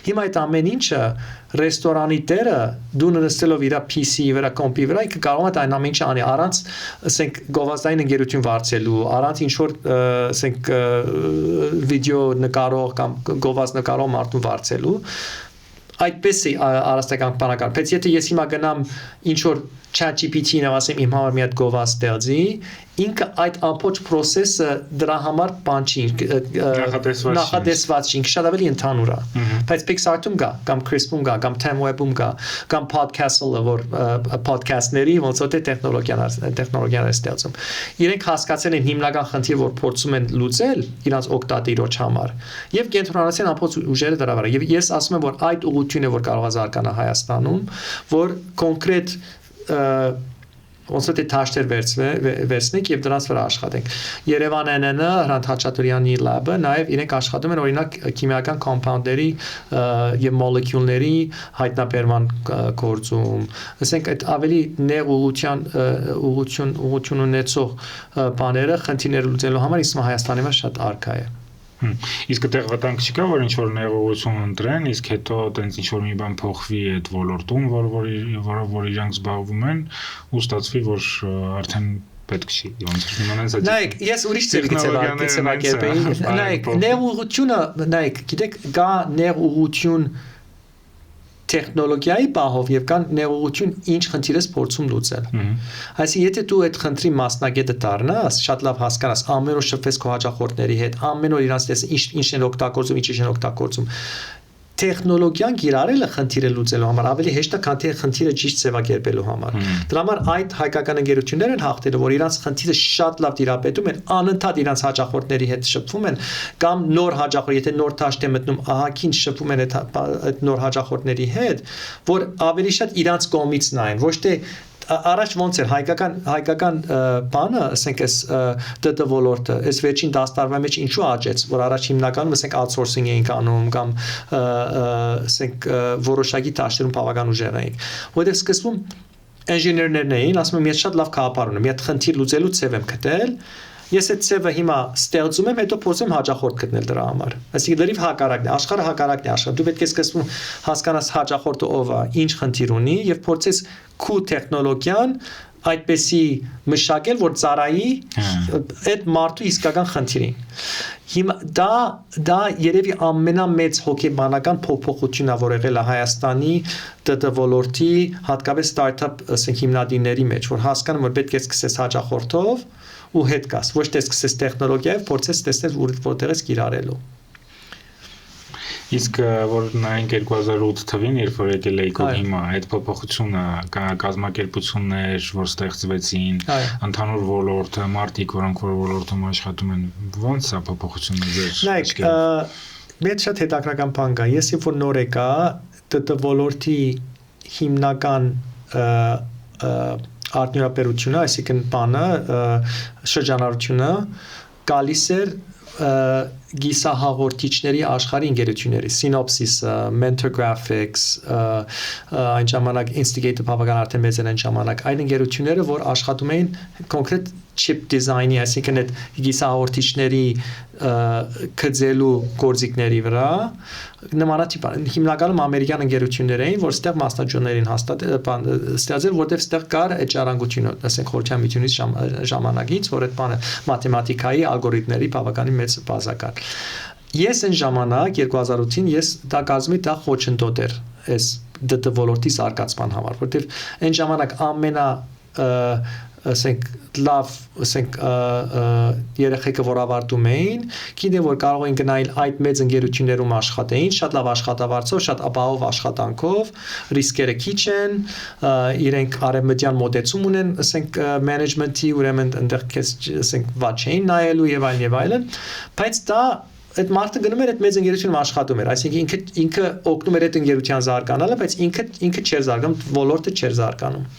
Հիմա այդ ամեն ինչը ռեստորանի տերը դու նստելով իր PC-ի վրա, կոմպի վրա, ինքը կարող է այն ամեն ինչը անի առանց, ասենք, գովազդային ընկերություն վարձելու, առանց ինչ-որ, ասենք, վիդեո նկարող կամ գովազդ նկարող մարդուն վարձելու, այդպես է առաստական բանակար, բայց եթե ես հիմա գնամ ինչ-որ ChatGPT-ին ասեմ իմ համար մի հատ գովազդ ստեղծի, ինքը այդ ամբողջ process-ը դրա համար բան չի, նախադեсված չի, ինքը շատ ավելի ընդհանուր է, բայց Pixar-ում կա, կամ Crisp-ում կա, կամ TemWeb-ում կա, կամ Podcastle-ը, որ podcast-ների ոնց որ տեխնոլոգիաներ ստեղծում։ Իրենք հասկացել են հիմնական խնդիրը, որ փորձում են լուծել իրանց օգտատիրոջ համար, եւ կենտրոնացան ամբողջ ուժերը դրա վրա։ Եվ ես ասում եմ, որ այդ ուղղությունը, որ կարող է զարգանա Հայաստանում, որ կոնկրետ ոնց որ դաշտեր վերցնենք եւ դրանց վրա աշխատենք։ Երևան NN-ը, Հրանտ Հաչատուրյանի lab-ը նաեւ իրենք աշխատում են օրինակ քիմիական compound-երի եւ molecule-ների հայտնաբերման գործում։ Ասենք այդ ավելի նեղ ուղղություն ունեցող բաները խնդիրներ լուծելու համար իսկ Հայաստանի մեջ շատ առկա է։ Իսկ այդտեղ վտանգ չկա, որ ինչ-որ ներողություն ընտրեն, իսկ հետո տենց ինչ-որ մի բան փոխվի այդ ոլորտում, որ իրանք զբաղվում են, ու ստացվի, որ արդեն պետք չի, ոնց որ իմանանց այդ։ Նայեք, ես ուրիշ ծրագիր նայեք, ներողությունը, նայեք, գիտեք, կա ներողություն տեխնոլոգիայի բահով եւ կան ներողություն ինչ խնդիրս փորձում լուծել։ Այսինքն եթե դու այդ խնդրի մասնագետը դառնաս, շատ լավ հասկանաս, ամեն օր շփվես քո հաճախորդների հետ, ամեն օր իրանց տեսես ինչ են օգտագործում, ինչ են օգտագործում։ Տեխնոլոգիան գիրառելը խնդիրը լուծելու համար ավելի հեշտ է, քան թե խնդիրը ճիշտ ձևակերպելու համար։ Դրա համար այդ հայկական ընկերություններն են հաղթելու, որ իրանց խնդիրը շատ լավ դիրապետում են, անընդհատ իրանց հաճախորդների հետ շփվում են, կամ նոր հաճախորդ, եթե նոր դաշտ է մտնում, ահագին շփվում են այդ նոր հաճախորդների հետ, որ ավելի շատ իրանց կողմից նայեն, ոչ թե առաջ ոնց էր հայկական բանը, ասենք այս ՏՏ ոլորտը, այս վերջին 10 տարվա մեջ ինչու աճեց, որ առաջ հիմնականում ասենք outsourcing էինք անում կամ ասենք որոշակի դաշտերում բավական ուժեղ էինք, որտեղ սկզբում ինժեներներն էին, ասում եմ, ես շատ լավ քաղաքապար ունեմ, մի հատ խնդիր լուծելու ցև եմ գտել, ես այդ ցևը հիմա ստեղծում եմ, հետո փորձում հաճախորդ գտնել դրա համար։ Այսինքն դրիվ հակառակն է, աշխարհը հակառակն է աշխարհ։ Դու պետք է սկզբում հասկանաս հաճախորդը ով է, ինչ խնդիր ունի եւ փորձես քու տեխնոլոգիան այդպեսի մշակել, որ ծառայի այդ մարդու իսկական խնդիրին։ Հիմա դա երևի ամենամեծ հոգեբանական փոփոխությունն է, որ եղել է Հայաստանի ՏՏ ոլորտի, հատկապես ստարտափ ասենք հիմնադիրների մեջ, որ հասկանում որ պետք է սկսես հաճախորդով ու հետ գաս, ոչ թե սկսես տեխնոլոգիայով, փորձես տեսնել որտեղ ես կիրառելու։ Իսկ որ նայենք 2008 թվին, երբ որ եկել էի քո հիմա, այդ փոփոխությունը, կազմակերպություններ, որ ստեղծվեցին, ընդհանուր ոլորտը, մարդիկ, որոնք որ ոլորտում աշխատում են, ոնց է փոփոխությունը ձեր։ Նայեք, մեծ շատ հետաքրքրական բան կա, ես երբ որ նոր եկա, ՏՏ ոլորտի հիմնական արտոնյապերությունը, այսինքն բանը, շրջանառությունը գալիս էր գիսահաղորդիչների աշխարհի ընկերությունների Synopsys, Mentor Graphics, այն ժամանակ Instigator բավական արդեն մեծ էր այն ժամանակ, այն ընկերությունները, որ աշխատում էին կոնկրետ chip design-ի, այսինքն այդ գիսահաղորդիչների գծելու գործիքների վրա, նմանատիպ հիմնականում ամերիկյան ընկերություններ էին, որ ստեղ մասնաճյուղերին ստեղծել, որտեղ ստեղ կար այդ ժառանգությունը, ասենք խորհրդամիությունից ժամանակից, որ այդ բանը մաթեմատիկայի ալգորիթմների բավականին մեծ բազա կար։ Ես այն ժամանակ 2008-ին ես դա կազմի դա խոչընդոտ էր այս ԴՏ ոլորտի զարգացման համար, որտեղ այն ժամանակ ամենա ասենք լավ ասենք երեխեքը որ ավարտում էին գիտեն որ կարող են գնալ այդ մեծ ընկերություններում աշխատեին շատ լավ աշխատավարձով շատ ապահով աշխատանքով ռիսկերը քիչ են իրենք արևմտյան մոտեցում ունեն ասենք մենեջմենթի ուրեմն այնտեղ ասենք վաճ էին նայելու եւ այլն բայց դա այդ մարդը գնում էր այդ մեծ ընկերությունում աշխատում էր այսինքն ինքը օգնում էր այդ ընկերության զարգանալը բայց ինքը չէր զարգանում ոլորտը չէր զարգանում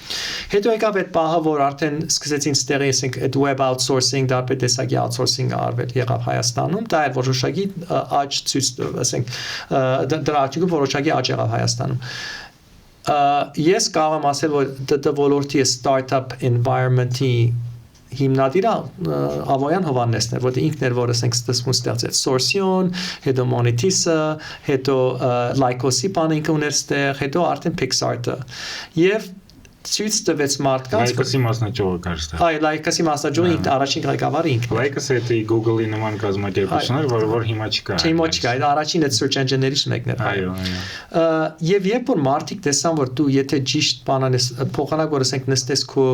հետո եկավ այդ պահը որ արդեն սկսեցին ստեղի ասենք այդ web outsourcing դարբեր տեսակի outsourcing-ը արվել եղավ Հայաստանում դա էր որոշակի աճ ցույց ասենք դրա աճը որոշակի աճ եղավ Հայաստանում ես կարող եմ ասել որ դա ոլորտի startup environment-ի հիմնադիրը Ավոյան Հովանեսն էր, որտեղ ինքն էր որ ասենք ստեղծեց Sorsion, հետո Monetis-ը, հետո Lycos-ի բանը ինքը ուներ ստեղ, հետո արդեն Pixart-ը։ Եվ ցույց տվեց մարդկանց Lycos-ի մասնաճյուղը կար ստեղ։ Այ Lycos-ի մասնաճյուղը ինքն առաջին ղեկավարը ինքն։ Lycos-ը դա Google-ի նման կազմակերպություն էր, որ հիմա չկա։ Հիմա չկա, այդ առաջին այդ search engine-ներից մեկն էր։ Այո։ Եվ երբ որ մարդիկ տեսան որ դու եթե ճիշտ բանան ես փոխանակ որ ասենք նստես քո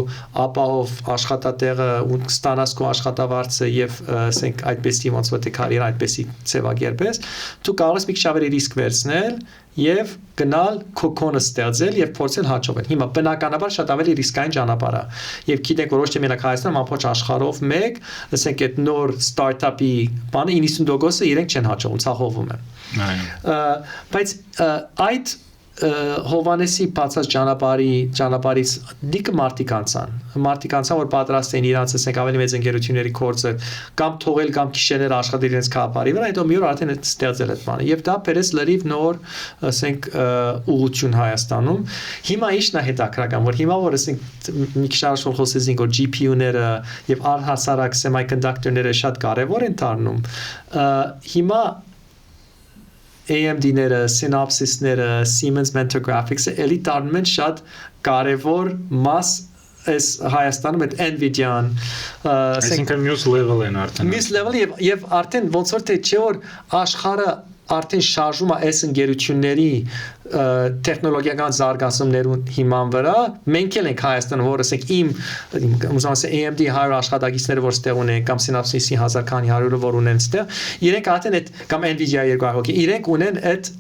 ապահով աշխատատեղը ու ստանաս քո աշխատավարձը եւ ասենք այդպեսի ոնց որ դե կարիերա այդպեսի ծավալերպես դու կարող ես մի քիչ ավելի ռիսկ վերցնել եւ գնալ կոկոնը ստեղծել եւ փորձել հաջողել։ Հիմա բնականաբար շատ ավելի ռիսկային ճանապարհ է։ Եվ գիտենք որ ոչ թե մենակ Հայաստանում, ամբողջ աշխարհով մեկ, ասենք այդ նոր ստարտափի բանը 90%-ը իրենք չեն հաջողում, ցախովում են։ Այո։ Բայց այդ Հովանեսի բացած ճանապարհից դիքը մարդիկ անցան որ պատրաստ են իրանց ասենք ավելի մեծ ընկերությունների կորձը կամ թողել կամ քիշերներ աշխատել իրենց քաղաքարի վրա հետո մի օր արդեն այդ ստեղծել այդ բանը եւ դա բերեց լրիվ նոր ասենք ուղղություն Հայաստանում հիմա ի՞նչն է հետաքրական որ հիմա որ ասենք մի քիչ առաջ խոսեցինք որ GPU-ները եւ առհասարակ semiconductor-ները շատ կարեւոր են դառնում հիմա AMD-ները, Synopsys-ները, Siemens Mentor Graphics-ը էլի դառնում են շատ կարևոր մաս այս Հայաստանում այդ Nvidia-ն այսինքն մյուս level են արդեն մյուս level եւ արդեն ոնց որ թե չէ որ աշխարհը արդեն շարժում է այս ընկերությունների տեխնոլոգիական զարգացումներուն հիման վրա մենք էլ ենք Հայաստանում որ ասենք իմ ուզում ասեմ AMD 100 աշխատակիցները որ ստեղ ունեն կամ Synopsys-ի 1000 քանի 100-ը որ ունեն ստեղ իրենք արդեն այդ կամ Nvidia 200 հոգի իրենք ունեն այդ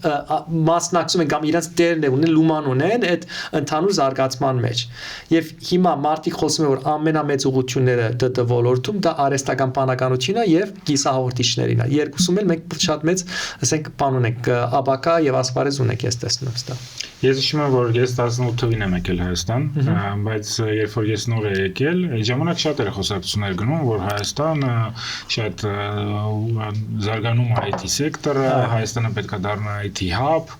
մասնակցում են կամ իրենց դերն ունեն լուման ունեն այդ ընդհանուր զարգացման մեջ եւ հիմա մարդիկ խոսում են որ ամենամեծ ուղղությունները ԴՏ ոլորտում դա արհեստական բանականությունն է եւ կիսահաղորդիչներինն է երկուսում էլ մենք շատ մեծ ասենք բան ունենք աբակա եւ ասպարեզ ունենք ես տեսնում ստա Ես հիշում եմ որ ես 18 թվին եմ եկել Հայաստան բայց երբ որ ես նոր եկել այդ ժամանակ շատ էր խոսակցություններ գնում որ Հայաստանը շատ զարգանում է IT սեկտորը Հայաստանը պետք է դառնա IT hub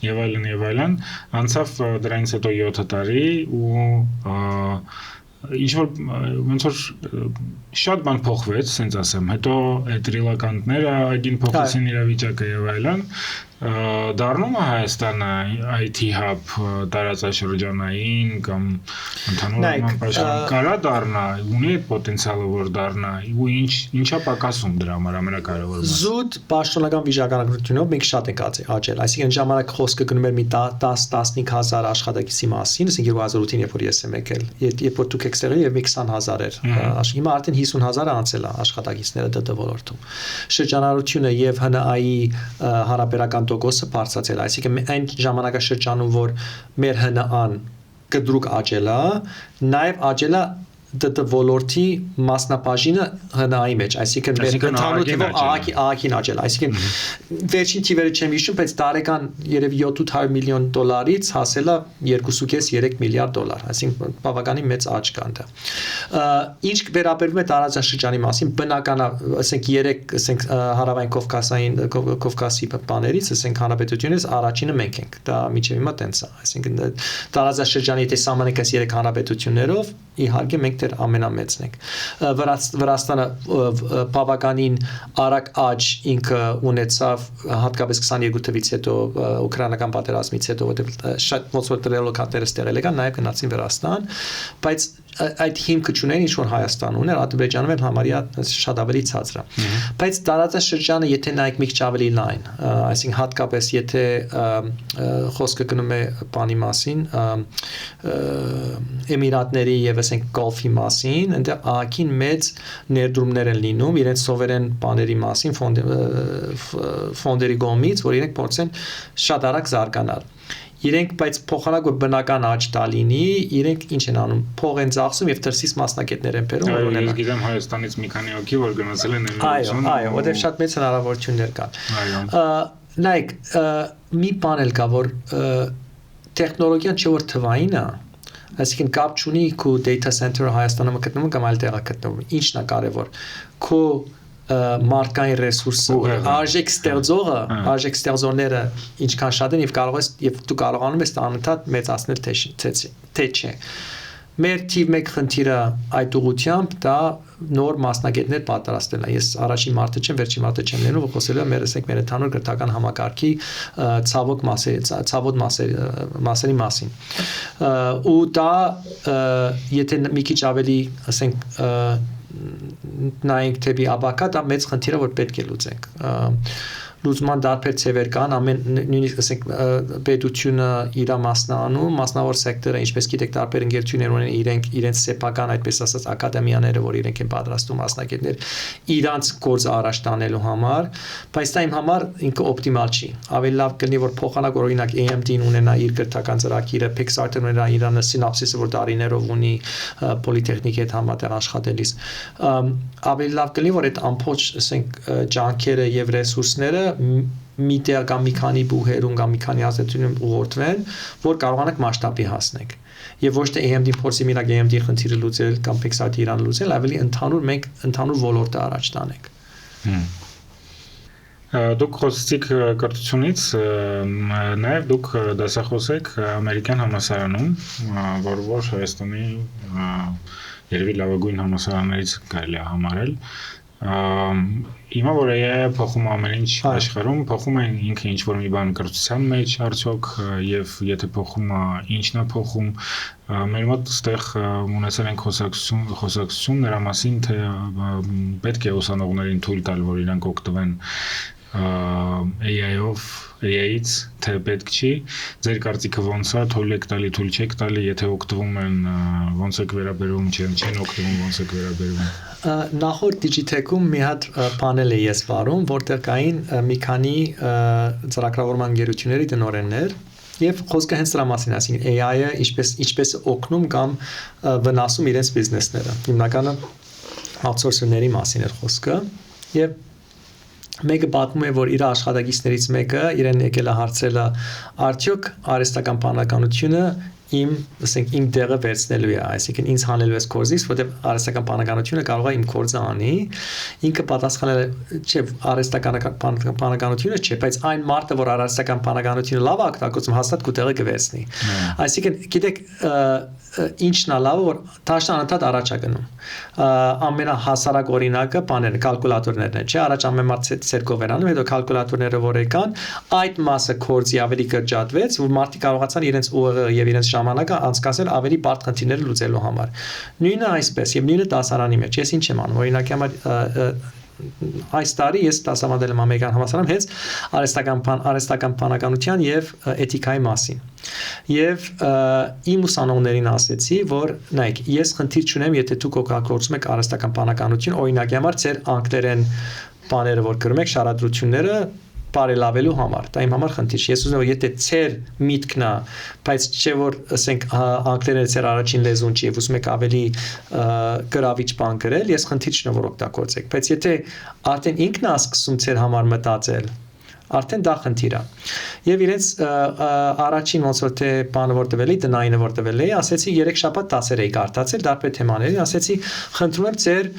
եւ այլն անցավ դրանից հետո 7 տարի ու ինչ որ ոնց որ շատ բան փոխվեց, ասենց ասեմ, հետո այդ ռիլականտները այգին փոխեցին իրավիճակը եւ այլն, դառնում է Հայաստանը IT hub տարածաշրջանային կամ ընդհանուր պաշտպան կարա դառնա, ունի այդ պոտենցիալը որ դառնա, ու ինչա պակասում դրա համար ամենակարևորը։ Զուտ պաշտոնական վիճակագրությունով մենք շատ ենք աճել, այսինքն ժամանակ խոսքը գնում էր մի 10-15000 աշխատակիցի մասին, ասենք 2008-ին երբ որ ես եմ եկել, երբ որ դուք եք ստեղել եւ 20000 էր, հիմա արդեն 50000-ը անցել է աշխատակիցները ԴՏ ոլորտում։ Շրջանառությունը եւ ՀՆԱ-ի հարաբերական տոկոսը բարձրացել, այսինքն այն ժամանակաշրջանում որ մեր ՀՆԱ-ն կտրուկ աճել է, նաեւ աճել է ԴՏ ոլորտի մասնաբաժինը ՀՆԱ-ի մեջ, այսինքն մեր ընդհանուր թիվով ԱԱԿ-ին աճել, այսինքն վերջին թիվերը չեմ հիշում, բայց տարեկան երևի 700 միլիոն դոլարից հասել է 2.5-3 միլիարդ դոլար, այսինքն բավականին մեծ աճ կա այնտեղ։ Ինչ վերաբերվում է տարածաշրջանի մասին, բնական է, ասենք 3, ասենք հարավային Կովկասի բաներից, ասենք հանրապետությունից առաջինը մենք ենք, դա միջև հիմա տենց է, այսինքն տարածաշրջանի եթե սահմանենք այս 3 հանրապետություններով, իհարկե մենք դեռ ամենամեծն ենք։ Վրաստանը բավականին արագ աճ ինքը ունեցավ հատկապես 22 թվականից հետո ուկրաինական պատերազմից հետո որտեղ շատ ոնց որ ռելոկատները ստեղել եկան նաև գնացին Վրաստան, բայց այդ հիմքը չունեն ինչ որ Հայաստան ուներ, Ադրբեջանում էլ համարյա շատ ավելի ցածր է։ Բայց տարածաշրջանը եթե նայեք մի քիչ ավելի լայն, այսինքն հատկապես եթե խոսքը գնում է բանի մասին, Էմիրատների եւ ասենք Գոլֆի մասին, այնտեղ ահագին մեծ ներդրումներ են լինում իրենց սովերեն բաների մասին, ֆոնդերի կողմից, որ իրենք փորձեն շատ արագ զարգանալ։ Իրենք բայց փոխանակ բնական աճ տալինի, իրենք ինչ են անում, փող են ծախսում եւ դրսից մասնակիցներ են բերում, որ ունենան։ Ես գիտեմ Հայաստանից մի քանի հոգի, որ գնացել են Այո, որտեղ շատ մեծ հնարավորություններ կան։ Նայեք, մի բան էլ կա, որ տեխնոլոգիան չէ որ թվային է, այսինքն կապ չունի քո data center-ը Հայաստանում գտնվում կամ այլ տեղ գտնվում։ Ինչն է կարևոր։ Քո մարդկային ռեսուրսը, արժեք ստեղծողները ինչքան շատ են եւ դու կարողանում ես անընդհատ մեծացնել թե չէ։ Մեր թիվ 1 խնդիրը այդ ուղղությամբ դա նոր մասնագետներ պատրաստելն է։ Ես առաջին մարդը չեմ, վերջին մարդը չեմ լինում, որ խոսելու եմ մեր ընդհանուր գրթական համակարգի ցավոտ մասերի մասին։ Ու դա եթե մի քիչ ավելի, ասենք, նայենք թեպի աբակա, դա մեծ խնդիր է, որ պետք է լուծենք։ Լուծման դարբեր ձևեր կան, նույնիսկ ասենք պետությունը իր մասնանում, մասնավոր սեկտորը, ինչպես գիտեք, տարբեր ընկերություններ ունեն իրենց սեփական, այդպես ասած, ակադեմիաները, որ իրենք են պատրաստում մասնագետներ իրանց գործը առաջ տանելու համար, բայց դա իմ համար ինքը օպտիմալ չի։ Ավելի լավ կլինի, որ փոխանակ օրինակ AMD-ն ունենա իր գրթական ծրագիրը, Pixar-ն ունենա իր Synopsys-ը, որ դարիներով ունի Պոլիտեխնիկի հետ համատեղ աշխատելիս։ Ավելի լավ կլինի, որ այդ ամբողջ, ասենք, ջանքերը եւ ռեսուրսները մի տեղ կամ մի քանի բուհերում կամ մի քանի ազդեցությունում ուղղորդվեն, որ կարողանանք մասշտաբի հասնենք։ Եվ ոչ թե AMD-ն փորձի մենակ AMD-ի խնդիրը լուծել կամ Pixar-ը իրան լուծել, ավելի մենք ընդհանուր ոլորտը առաջ տանենք։ Դուք խոսեցիք կրթությունից, նաև դուք դասախոս եք ամերիկյան համալսարանում, որ Հայաստանի երևի լավագույն համալսարաններից կարելի է համարել։ Հիմա որ AI-ը փոխում ամեն ինչ աշխարհում, փոխում է ինքը ինչ որ մի բան կրթության մեջ արդյոք եւ եթե փոխում է, ինչն է փոխում, մեր մոտ այստեղ ունեցել ենք խոսակցություն նրա մասին, թե պետք է ուսանողներին թույլ տալ, որ իրանք օգտվեն AI-ից, թե պետք չի, ձեր կարծիքը ոնց է, թույլ եք տալի, թույլ չեք տալի, եթե օգտվում են, ոնց եք վերաբերում, չեն օգտվում, ոնց եք վերաբերում։ Նախորդ Digitech-ում մի հատ պանել է ես վարում, որտեղ կային մի քանի ծրագրավորման ընկերությունների տնօրեններ, եւ խոսքը հենց դրա մասին, այսինքն AI-ը ինչպես օգնում կամ վնասում իրենց բիզնեսները։ Հիմնականը outsourcer-ների մասին էր խոսքը, եւ մեկը պատմում է, որ իր աշխատակիցներից մեկը իրեն եկել է հարցրել արդյոք արհեստական բանականությունը ասենք իմ տեղը վերցնելու է, այսինքն ինձ հանելու է կորզից, որտեղ արհեստական բանականությունը կարող է իմ կորզը անի, ինքը պատասխանել է, չէ, արհեստական բանականությունը չէ, բայց այն մարդը, որ արհեստական բանականությունը լավ է օգտագործում, հաստատ քո տեղը կվերցնի։ Այսինքն, գիտեք, ինչն է լավը, որ դաշտան ընդհանրապես առաջ է գնում։ Ամենահասարակ օրինակը բաները, կալկուլատորներն են, չէ, առաջ ամեն մարդ ցերկով էր անում, հետո կալկուլատորները որ եկան, այդ մասը կորզի ավելի կրճատվեց, որ մարդիկ կարողացան իրենց ուղեղը եւ իրենց ժամանակը անցկացնել ավելի բարդ խնդիրները լուծելու համար։ Նույնը այսպես եւ նույնը դասարանի մեջ։ Ես ինչ եմ անում, օրինակի համար այս տարի ես դասավանդել եմ ամերիկյան համալսարանում հենց արհեստական բանականության եւ էթիկայի մասին։ Եվ իմ ուսանողներին ասեցի, որ նայեք, ես խնդիր չունեմ, եթե դուք օգտագործում եք արհեստական բանականություն, օրինակի համար ձեր անգլերեն բաները, որ գրում եք, շարադրությունները բարելավելու համար, դա իմ համար խնդիր չի։ Ես ուզում եմ, եթե ծեր միտքն է, բայց չէ որ ասենք անգլերենը ծեր առաջին լեզուն չի, եւ ուզում եք ավելի գրավիչ բան գրել, ես խնդիր չունեմ, որ օգտագործեք, բայց եթե արդեն ինքն է սկսում ծեր համար մտածել, արդեն դա խնդիր է։ Եվ իրենց առաջին ոնց որ թե բանը որ տվել էի, տնայինը որ տվել էի, ասեցի 3 շաբաթ դասեր էի կարդացել, դարբեր թեմաների, ասեցի խնդրում եմ ծեր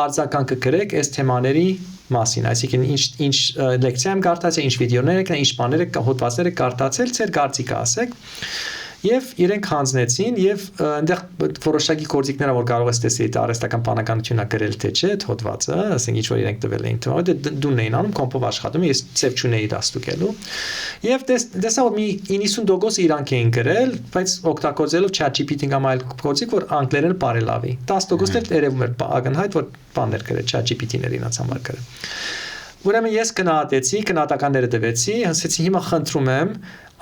արձագանքը գրեք այս թեմաների մասին, այսինքն ինչ լեկցիա եմ կարդացել, ինչ վիդեոներ եք, ինչ բաներ եք, հոդվածներ եք կարդացել, ծեր կարծիքը ասեք։ եւ իրենք հանձնեցին եւ այնտեղ որոշակի գործիքներ որ կարող ես տեսնել արհեստական բանականությունն գրել թե չէ հոդվածը, ասենք ինչ որ իրենք տվել էին դուն էին անում կոմպով աշխատում ես ծև չունեի դա ստուգելու եւ տեսա որ մի 90% իրանք էին գրել բայց օգտագործելով ChatGPT-ին կամ այլ գործիք որ անգլերենը բարելավի 10% էլ երևում էր ակնհայտ որ բաներ գրել ChatGPT-ն իրաց համար գրել Ուրեմն ես գնահատեցի, գնահատականները տվեցի, ասեցի հիմա խնդրում եմ,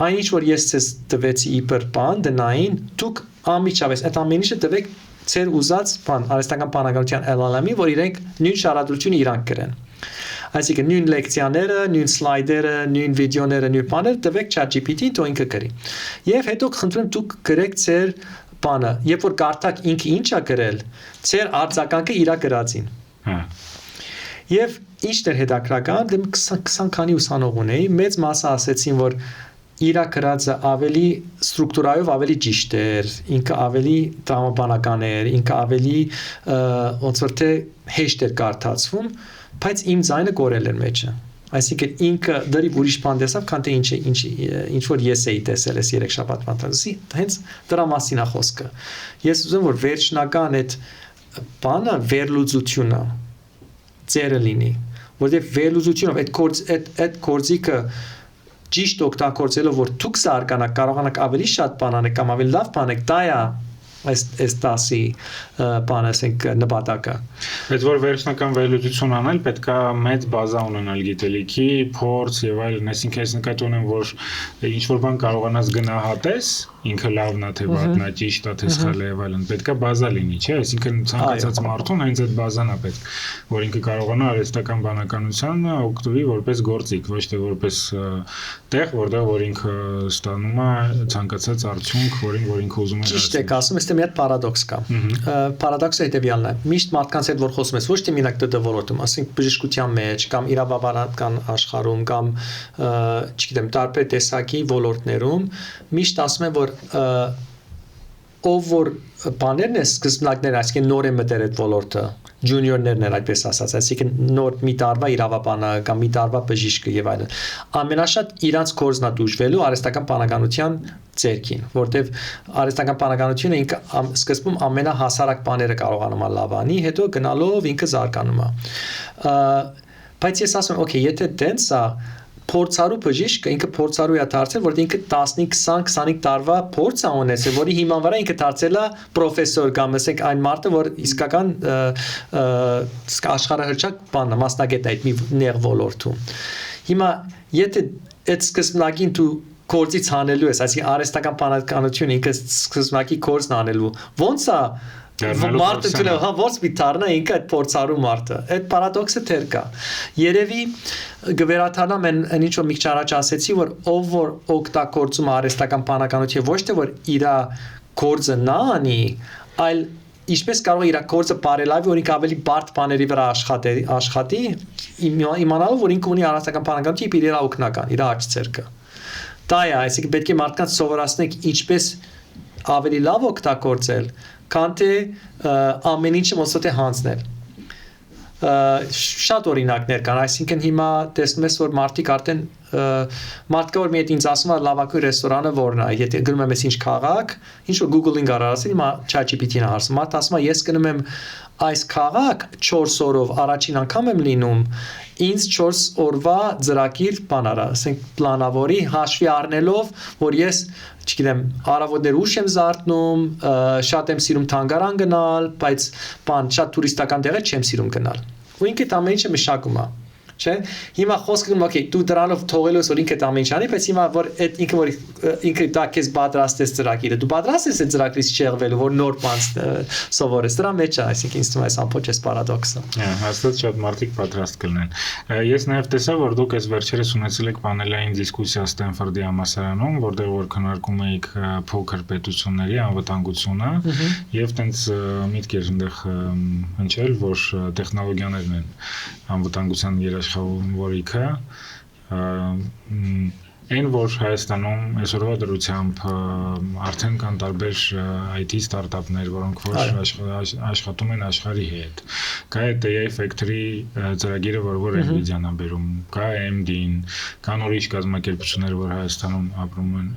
այնինչ որ ես ցես տվեցի իբր բան դնային, դուք ամիջավես այդ ամեն ինչը տվեք ծեր ուզած բան, արհեստական բանականության LLM-ի, որ իրենք նույն շարադրությունը իրանք գրեն։ Այսինքն նույն լեկցիաները, նույն սլայդերը, նույն վիդեոները, նույն բաները տվեք ChatGPT-ին, թող ինքը գրի։ Եվ հետո խնդրում եմ դուք գրեք ծեր բանը, երբ որ կարդաք ինքը ինչ է գրել, ծեր արձագանքը իրա գրածին։ Եվ ինչն էր հետաքրական, դեմ 20 քանի ուսանող ունեի, մեծ մասը ասեցին, որ իրա գրածը ավելի ստրուկտուրայով ավելի ճիշտ էր, ինքը ավելի տրամաբանական էր, ինքը ավելի ոնց որ թե հեշտ էր կարդացվում, բայց իմ ձայնը կորել էր մեջը։ Այսինքն ինքը դրի ուրիշ բան տեսավ, քան թե ինչ որ ես էի տեսել այս 3 շաբաթվա ընթացքում, հենց դրա մասին է խոսքը։ Ես ուզում որ վերջնական այդ բանը վերլուծությունը ծերը լինի, որտեղ վերլուծությունով այդ գործիքը ճիշտ օգտագործելով որ դուք զարգանաք կարողանաք ավելի շատ բան անել կամ ավելի լավ բան անել, դա է այս դասի բանը ասենք նպատակը։ Բայց որ վերջնական վերլուծություն անել պետք է մեծ բազա ունենալ գիտելիքի, փորձ եւ այլն, այսինքն ես նկատի ունեմ որ ինչ որ բան կարողանաս գնահատես, ինքը լավն է թե վատն է, ճիշտ է թե սխալ է եւ այլն, պետք է բազա լինի, չէ՞, այսինքն ցանկացած մարդուն հենց այդ բազան է պետք, որ ինքը կարողանա արհեստական բանականությունը օգտվի որպես գործիք, ոչ թե որպես տեղ, որտեղ որ ինքը ստանում է ցանկացած արդյունք, որ ինքը ուզում է։ Ճիշտ եք ասում, այստեղ մի հատ պարադոքս կա։ Պարադոքսը հետևյալն է։ Միշտ մարդկանց հետ որ խոսում ես, ոչ թե մենակ ՏՏ ոլորտում, ասենք բժշկության մեջ կամ իրավաբանական աշխարհում կամ չգիտեմ, տարբեր տեսակի ոլորտներում միշտ ասում են որ ով որ բաներն է սկզբնակներ, այսինքն նոր է մտել այդ ոլորտը, ջունիորներն են այդպես ասած, այսինքն նոր մի տարվա իրավաբանը կամ մի տարվա բժիշկը եւ այլն։ Ամենաշատ իրանց կորզն է դժվելու արհեստական բանականության ձերքին, որտեվ արհեստական բանականությունը ինքը սկզբում ամենահասարակ բաները կարողանում է լավ անի, հետո գնալով ինքը զարգանում է։ Բայց ես ասում եմ, օքեյ, եթե դենց է փորձարու բժիշկը ինքը փորձարու է դարձել, որտեղ ինքը 15-20-25 տարվա փորձ է ունեցել, որի հիման վրա ինքը դարձել է պրոֆեսոր կամ ասենք այն մարդը, որ իսկական աշխարհահռչակ բան է, մասնագետ է այդ մի նեղ ոլորտում։ Հիմա եթե այդ սկզբնագին դու գործից հանելու ես, այսինքն արհեստական բանականություն ինքը սկզբնակի գործն անելու, ոնց է մարդը դու հա ոնց մի դառնա ինքը այդ փորձարու մարդը այդ պարադոքսը թեր կա երևի գվերաթանամ այն ինչ որ մի քիչ առաջ ասեցի որ ով որ օգտագործում արհեստական բանականություն ոչ թե որ իր գործը նա անի այլ ինչպես կարող է իր գործը բարելավի որ ինքը ավելի բարդ բաների վրա աշխատի իմանալով որ ինքը ունի արհեստական բանականություն իր օգնական իր աճ ցերկը դա է այսինքն պետք է մարդկանց սովորացնենք ինչպես ավելի լավ օգտագործել քան թե ամեն ինչը ոնց թե հանձնել շատ օրինակներ կան այսինքն հիմա տեսնում ես որ մարդիկ արդեն մարդկա որ մի հատ ինձ ասում է լավագույն ռեստորանը որն է եթե գնում եմ ինչ քաղաք ինչ որ Google-ին կարասի հիմա ChatGPT-ին հարցում մարդ ասում է ես գնում եմ այս քաղաք 4 օրով առաջին անգամ եմ լինում ինձ 4 օրվա ծրագիր բան արա ասենք պլանավորի հաշվի առնելով որ ես չգիտեմ արավոտներ ուշ եմ զարթնում շատ եմ սիրում թանգարան գնալ բայց բան շատ տուրիստական տեղեր չեմ սիրում գնալ ու ինքը ամեն ինչը մշակում է չէ հիմա խոսքը օքեյ դու դրանով թողելու ես որ ինքը ամեն ինչ անի բայց հիմա որ այդ ինքը դա քեզ պատրաստես ծրագիրը դու պատրաստ ես այդ ծրագրից չեղվելու որ նոր բան սովորես դրա մեջ է այսինքն ինձ թվում է այս ամբողջ էս պարադոքսը հաստատ շատ մարդիկ պատրաստ կլինեն ես նաև տեսա որ դուք այս վերջերս ունեցել եք պանելային դիսկուսիա Ստենֆորդի համալսարանում որտեղ որ քննարկում էիք փոքր պետությունների անվտանգությունը եւ տենց միտք էր այնտեղ հնչել որ տեխնոլոգիաներն են անվտանգության երաշխավորիքը այն որ Հայաստանում այսօրվա դրությամբ արդեն կան տարբեր IT ստարտափներ, որոնք որ աշխատում են աշխարհի հետ։ Կա AI Factory ծրագիրը, որ Nvidia-ն է բերում, կա AMD-ին, կան ուրիշ կազմակերպություններ, որ Հայաստանում ապրում են,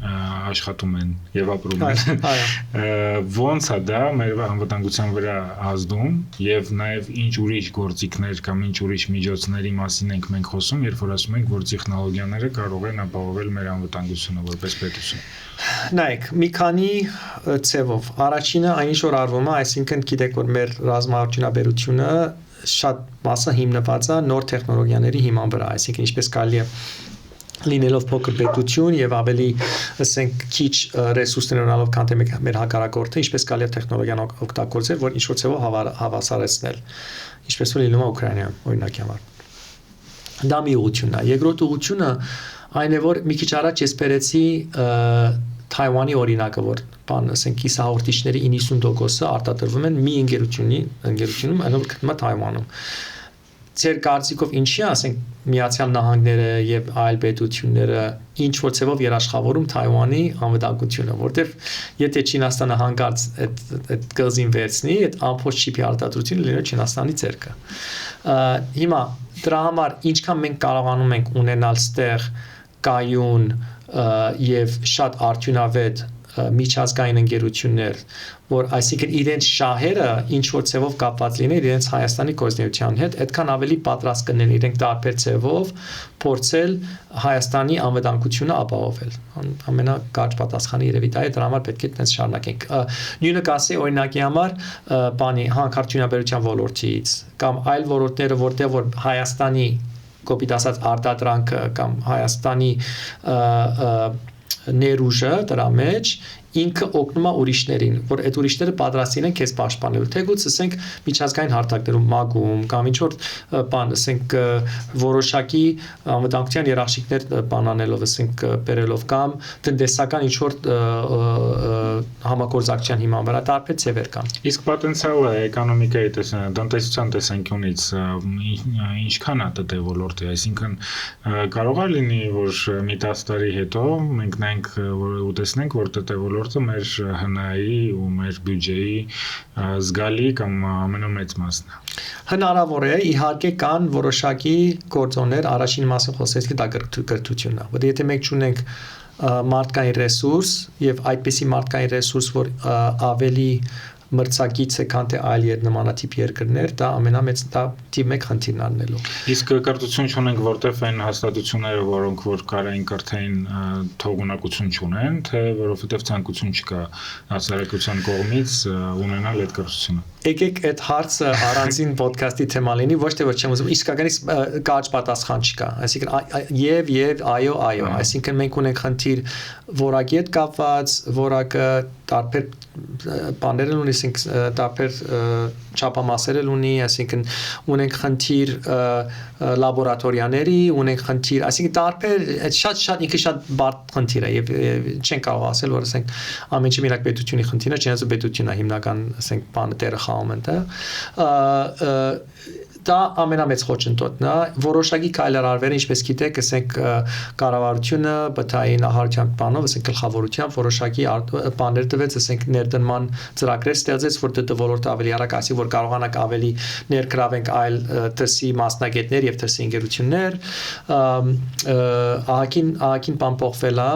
աշխատում են եւ ապրում են։ Ոնց է դա մեր անվտանգության վրա ազդում եւ նաեւ ինչ ուրիշ գործիքներ կամ ինչ ուրիշ միջոցների մասին ենք մենք խոսում, երբ որ ասում ենք, որ տեխնոլոգիաները կարող են ապահովել մեր անվտանգությունը որպես պետություն։ Նայեք, մի քանի ցևով։ Առաջինը այնինչ որ արվում է, այսինքն գիտեք, որ մեր ռազմաարդյունաբերությունը շատ մասը հիմնված է նոր տեխնոլոգիաների հիման վրա, այսինքն ինչպես կարելի է լինելով փոքր պետություն եւ ավելի, ասենք, քիչ ռեսուրսներ ունենալով, քան թե մեր հակառակորդը, ինչպես կարելի է տեխնոլոգիան օգտագործել, որ ինչ-որ ցևով հավասարեցնել, ինչպես որ լինում է Ուկրաինայում, օրինակի համար։ Դա մի ուղղությունն է։ Երկրորդ ուղղությունը այն է, որ մի քիչ առաջ ես բերեցի Թայվանի օրինակը, որ բան, ասենք, կիսահաղորդիչների 90%-ը արտադրվում են մի ընկերությունում, այնով գտնվում է Թայվանում։ Ձեր կարծիքով ինչի է, ասենք, Միացյալ Նահանգները եւ այլ պետությունները ինչ որ ցևով երաշխավորում Թայվանի անվտանգությունը, որտեվ եթե Չինաստանը հանկարծ այդ գազին վերցնի, այդ ամբողջ չիպի արտադրությունը լինի Չինաստանի ձեռքը։ Հիմա դրա համար ինչքան մենք կարողանում ենք ունենալ ստեղ կայուն եւ շատ արդյունավետ միջազգային ընկերություններ, որ այսինքն իրենց շահերը ինչ որ ցևով կապված լինեն իրենց Հայաստանի գործունեության հետ, այդքան ավելի պատրաստ կլինեն իրենք տարբեր ցևով փորձել Հայաստանի անվտանգությունը ապահովել։ Ամենակարճ պատասխանը երևի դա է, դրա համար պետք է այդպես շարունակենք։ Նույնը կասի օրինակի համար բանի հանքարդյունաբերության ոլորտից կամ այլ ոլորտները, որտեղ որ Հայաստանի կոպիտ ասած արտադրանքը կամ Հայաստանի ներուժը դրա մեջ ինքը օգնում է ուրիշներին, որ այդ ուրիշները պատրաստ են քեզ պաշտպանելու։ Թեկուզ ասենք միջազգային հարթակներում մագում կամ ինչ որ բան, ասենք որոշակի անվտանգության երաշխիքներ բանանելով, ասենք բերելով կամ տնտեսական ինչ որ համագործակցության հիման վրա տարբեր ձևեր կան։ Իսկ պոտենցիալը էկոնոմիկայի տնտեսության տեսանկյունից ինչքան է ՏՏ ոլորտը, այսինքն կարող է լինի, որ մի 10 տարի հետո մենք նայենք ու տեսնենք, որ ՏՏ ոլորտը մեր ՀՆԱ-ի ու մեր բյուջեի զգալի կամ ամենամեծ մասն է։ Հնարավոր է, իհարկե կան որոշակի գործոններ, առաջին մասը խոսեցի դա կրթությունն է, որ եթե մենք չունենք մարդկային ռեսուրս եւ այդպիսի մարդկային ռեսուրս, որ ավելի մրցակից է, քան թե այլ նմանատիպ երկրներ, դա ամենամեծ դա թիվ 1 խնդիրն առնելու։ Իսկ կրթություն չունենք, որտեվ այն հաստատությունները, որոնք որ կարային կրթային թողունակություն չունեն, թե որովհետև ցանկություն չկա հասարակության կողմից ունենալ այդ կրթությունը։ Եկեք այդ հարցը առանձին ոդքասթի թեմա լինի, ոչ թե որ չեմ ուզում, իսկականից կարճ պատասխան չկա։ Այսինքն եւ այո, այսինքն մենք ունենք խնդիր որակի հետ կապված, որակը տարբեր բաներ ունի, այսինքն տարբեր չափամասեր ունի, այսինքն ունենք խնդիր լաբորատորիաների, ունենք խնդիր, այսինքն տարբեր շատ ինքը շատ բարդ խնդիր է եւ չեն կարող ասել, որ ասենք ամեն ինչը միակ պետությունի խնդիրն է, չնայած պետությունն է հիմնական, ասենք բանը տերը խաղում են, դա ամենամեծ խոչընդոտն է, որոշակի քայլեր արվել, ինչպես գիտեք, ասենք կառավարությունը բթային նահարության բանով, ասենք գլխավորությամբ որոշակի բաներ տվեց, ասենք ներդրման ծրագրեր ստեղծեց, որ դա ոլորտը ավելի արագ ասի, որ կարողանանք ավելի ներգրավենք այլ ՏՍ-ի մասնագետներ եւ ՏՍ-ի ընկերություններ, ահագին բան փոխվել է,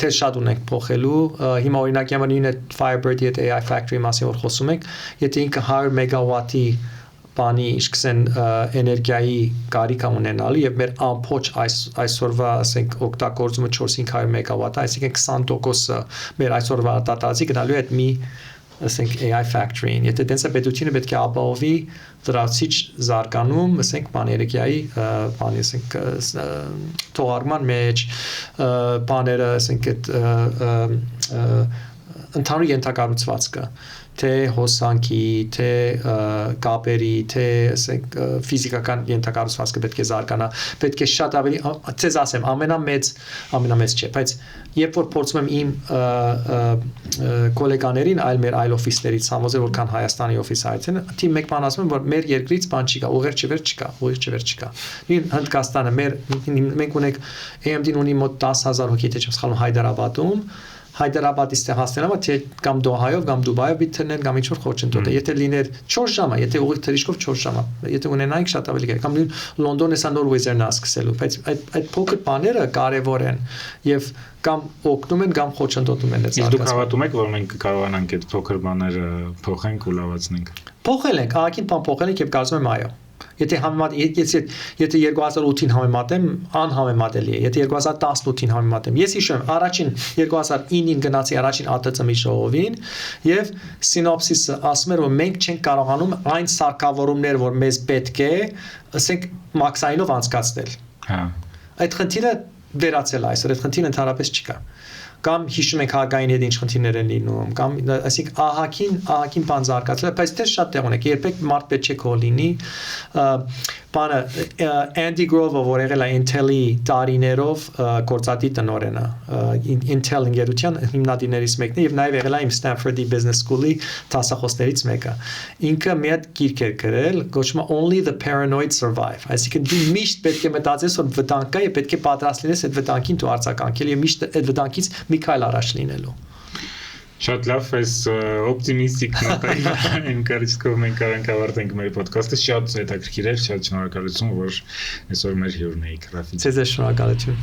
թե շատ ունենք փոխելու, հիմա օրինակի համար նույն Firebird-ի հետ AI Factory մասին որ խոսում ենք, եթե ինքը 100 մեգավատի բանի իշքսեն էներգիայի կարիք ունենալու եւ մեր ամբողջ այսօրվա ասենք օգտագործումը 4-500 մեգավատ, այսինքն 20%-ը մեր այսօրվա արտադրածի գնալու է այդ մի ասենք AI factory-ին։ Եթե դենսը պետությունը պետք է ապահովի դրացիչ զարգանում, ասենք էներգիայի բանի ասենք թողարկման մեջ բաները ասենք այդ ընդհանուր ենթակառուցվածքը թե հոսանքի, թե կապերի, թե ասենք ֆիզիկական ենթակառուցվածքը պետք է զարգանա, պետք է շատ ավելի ցեզ ասեմ, ամենամեծ չէ, բայց երբ որ փորձում եմ իմ գոլեգաներին այլ օֆիսներից համոզել, որքան Հայաստանի օֆիս այցեն, թիմ մեկ բան ասում եմ, որ մեր երկրից բան չի գա, ուղիղ չվեր չկա։ Նույն Հնդկաստանը մենք ունենք AMD-ն ունի մոտ 10000 հոգի, եթե չեմ սխալվում, Հայդարաբադում Հայդարաբադից հասնելը թե կամ Դոհայով կամ Դուբայով բիթերներ կամ ինչ-որ խոչընդոտ է։ Եթե լիներ 4 ժամ, եթե ուղիղ թռիչքով 4 ժամ, եթե ունենայինք շատ ավելի գեր, կամ Լոնդոնից Նորվեզերն է սկսելու, բայց այդ փոքր բաները կարևոր են եւ կամ օգնում են կամ խոչընդոտում են այդ զարգացումը։ Իսկ դուք հավատում եք, որ մենք կարողանանք այդ փոքր բաները փոխենք ու լավացնենք։ Փոխել ենք, ահագին բան փոխել ենք եւ կարծում եմ այո։ Եթե 2008-ին համեմատեմ, անհամեմատելի է։ Եթե 2018-ին համեմատեմ, ես հիշում եմ, առաջին 2009-ին գնացի առաջին ԱՏՑՄ-ի ժողովին եւ սինոպսիսը ասում էր, որ մենք չենք կարողանում այն սարքավորումները, որ մեզ պետք է, ասենք, մաքսայինով անցկացնել։ Հա։ Այդ խնդիրը վերացել է այսօր, այդ խնդիրը ընդհանրապես չկա։ Կամ հիշում ենք հարկային հետ ինչ խնդիրներ են լինում, կամ այսինքն ահագին բան զարգացել է, բայց դեռ շատ տեղ ունեք, երբեք մարդ պետք չէ քո լինի, բանը Andy Grove-ը, որ եղել է Intel-ի տարիներով գործադի տնօրենը, Intel ընկերության հիմնադիրներից մեկն է եւ նաեւ եղել է իմ Stanford-ի Business School-ի դասախոսներից մեկը։ Ինքը մի հատ գիրք էր գրել, կոչվում է Only the Paranoid Survive, այսինքն դու միշտ պետք է մտածես, որ վտանգ կա եւ պետք է պատրաստ լինես այդ վտանգին դու արձագանքել եւ միշտ այդ վտանգից մի քայլ առաջ լինելու։ Շատ լավ, այս օպտիմիստիկ նոտայով կարծիքով մենք կարանք ավարտենք մեր ոդքասթը, շատ հետաքրքիր էր, շատ շնորհակալություն, որ այսօր մեր հյուրն էիք, Ռաֆիկ։ Ձեզ շնորհակալություն։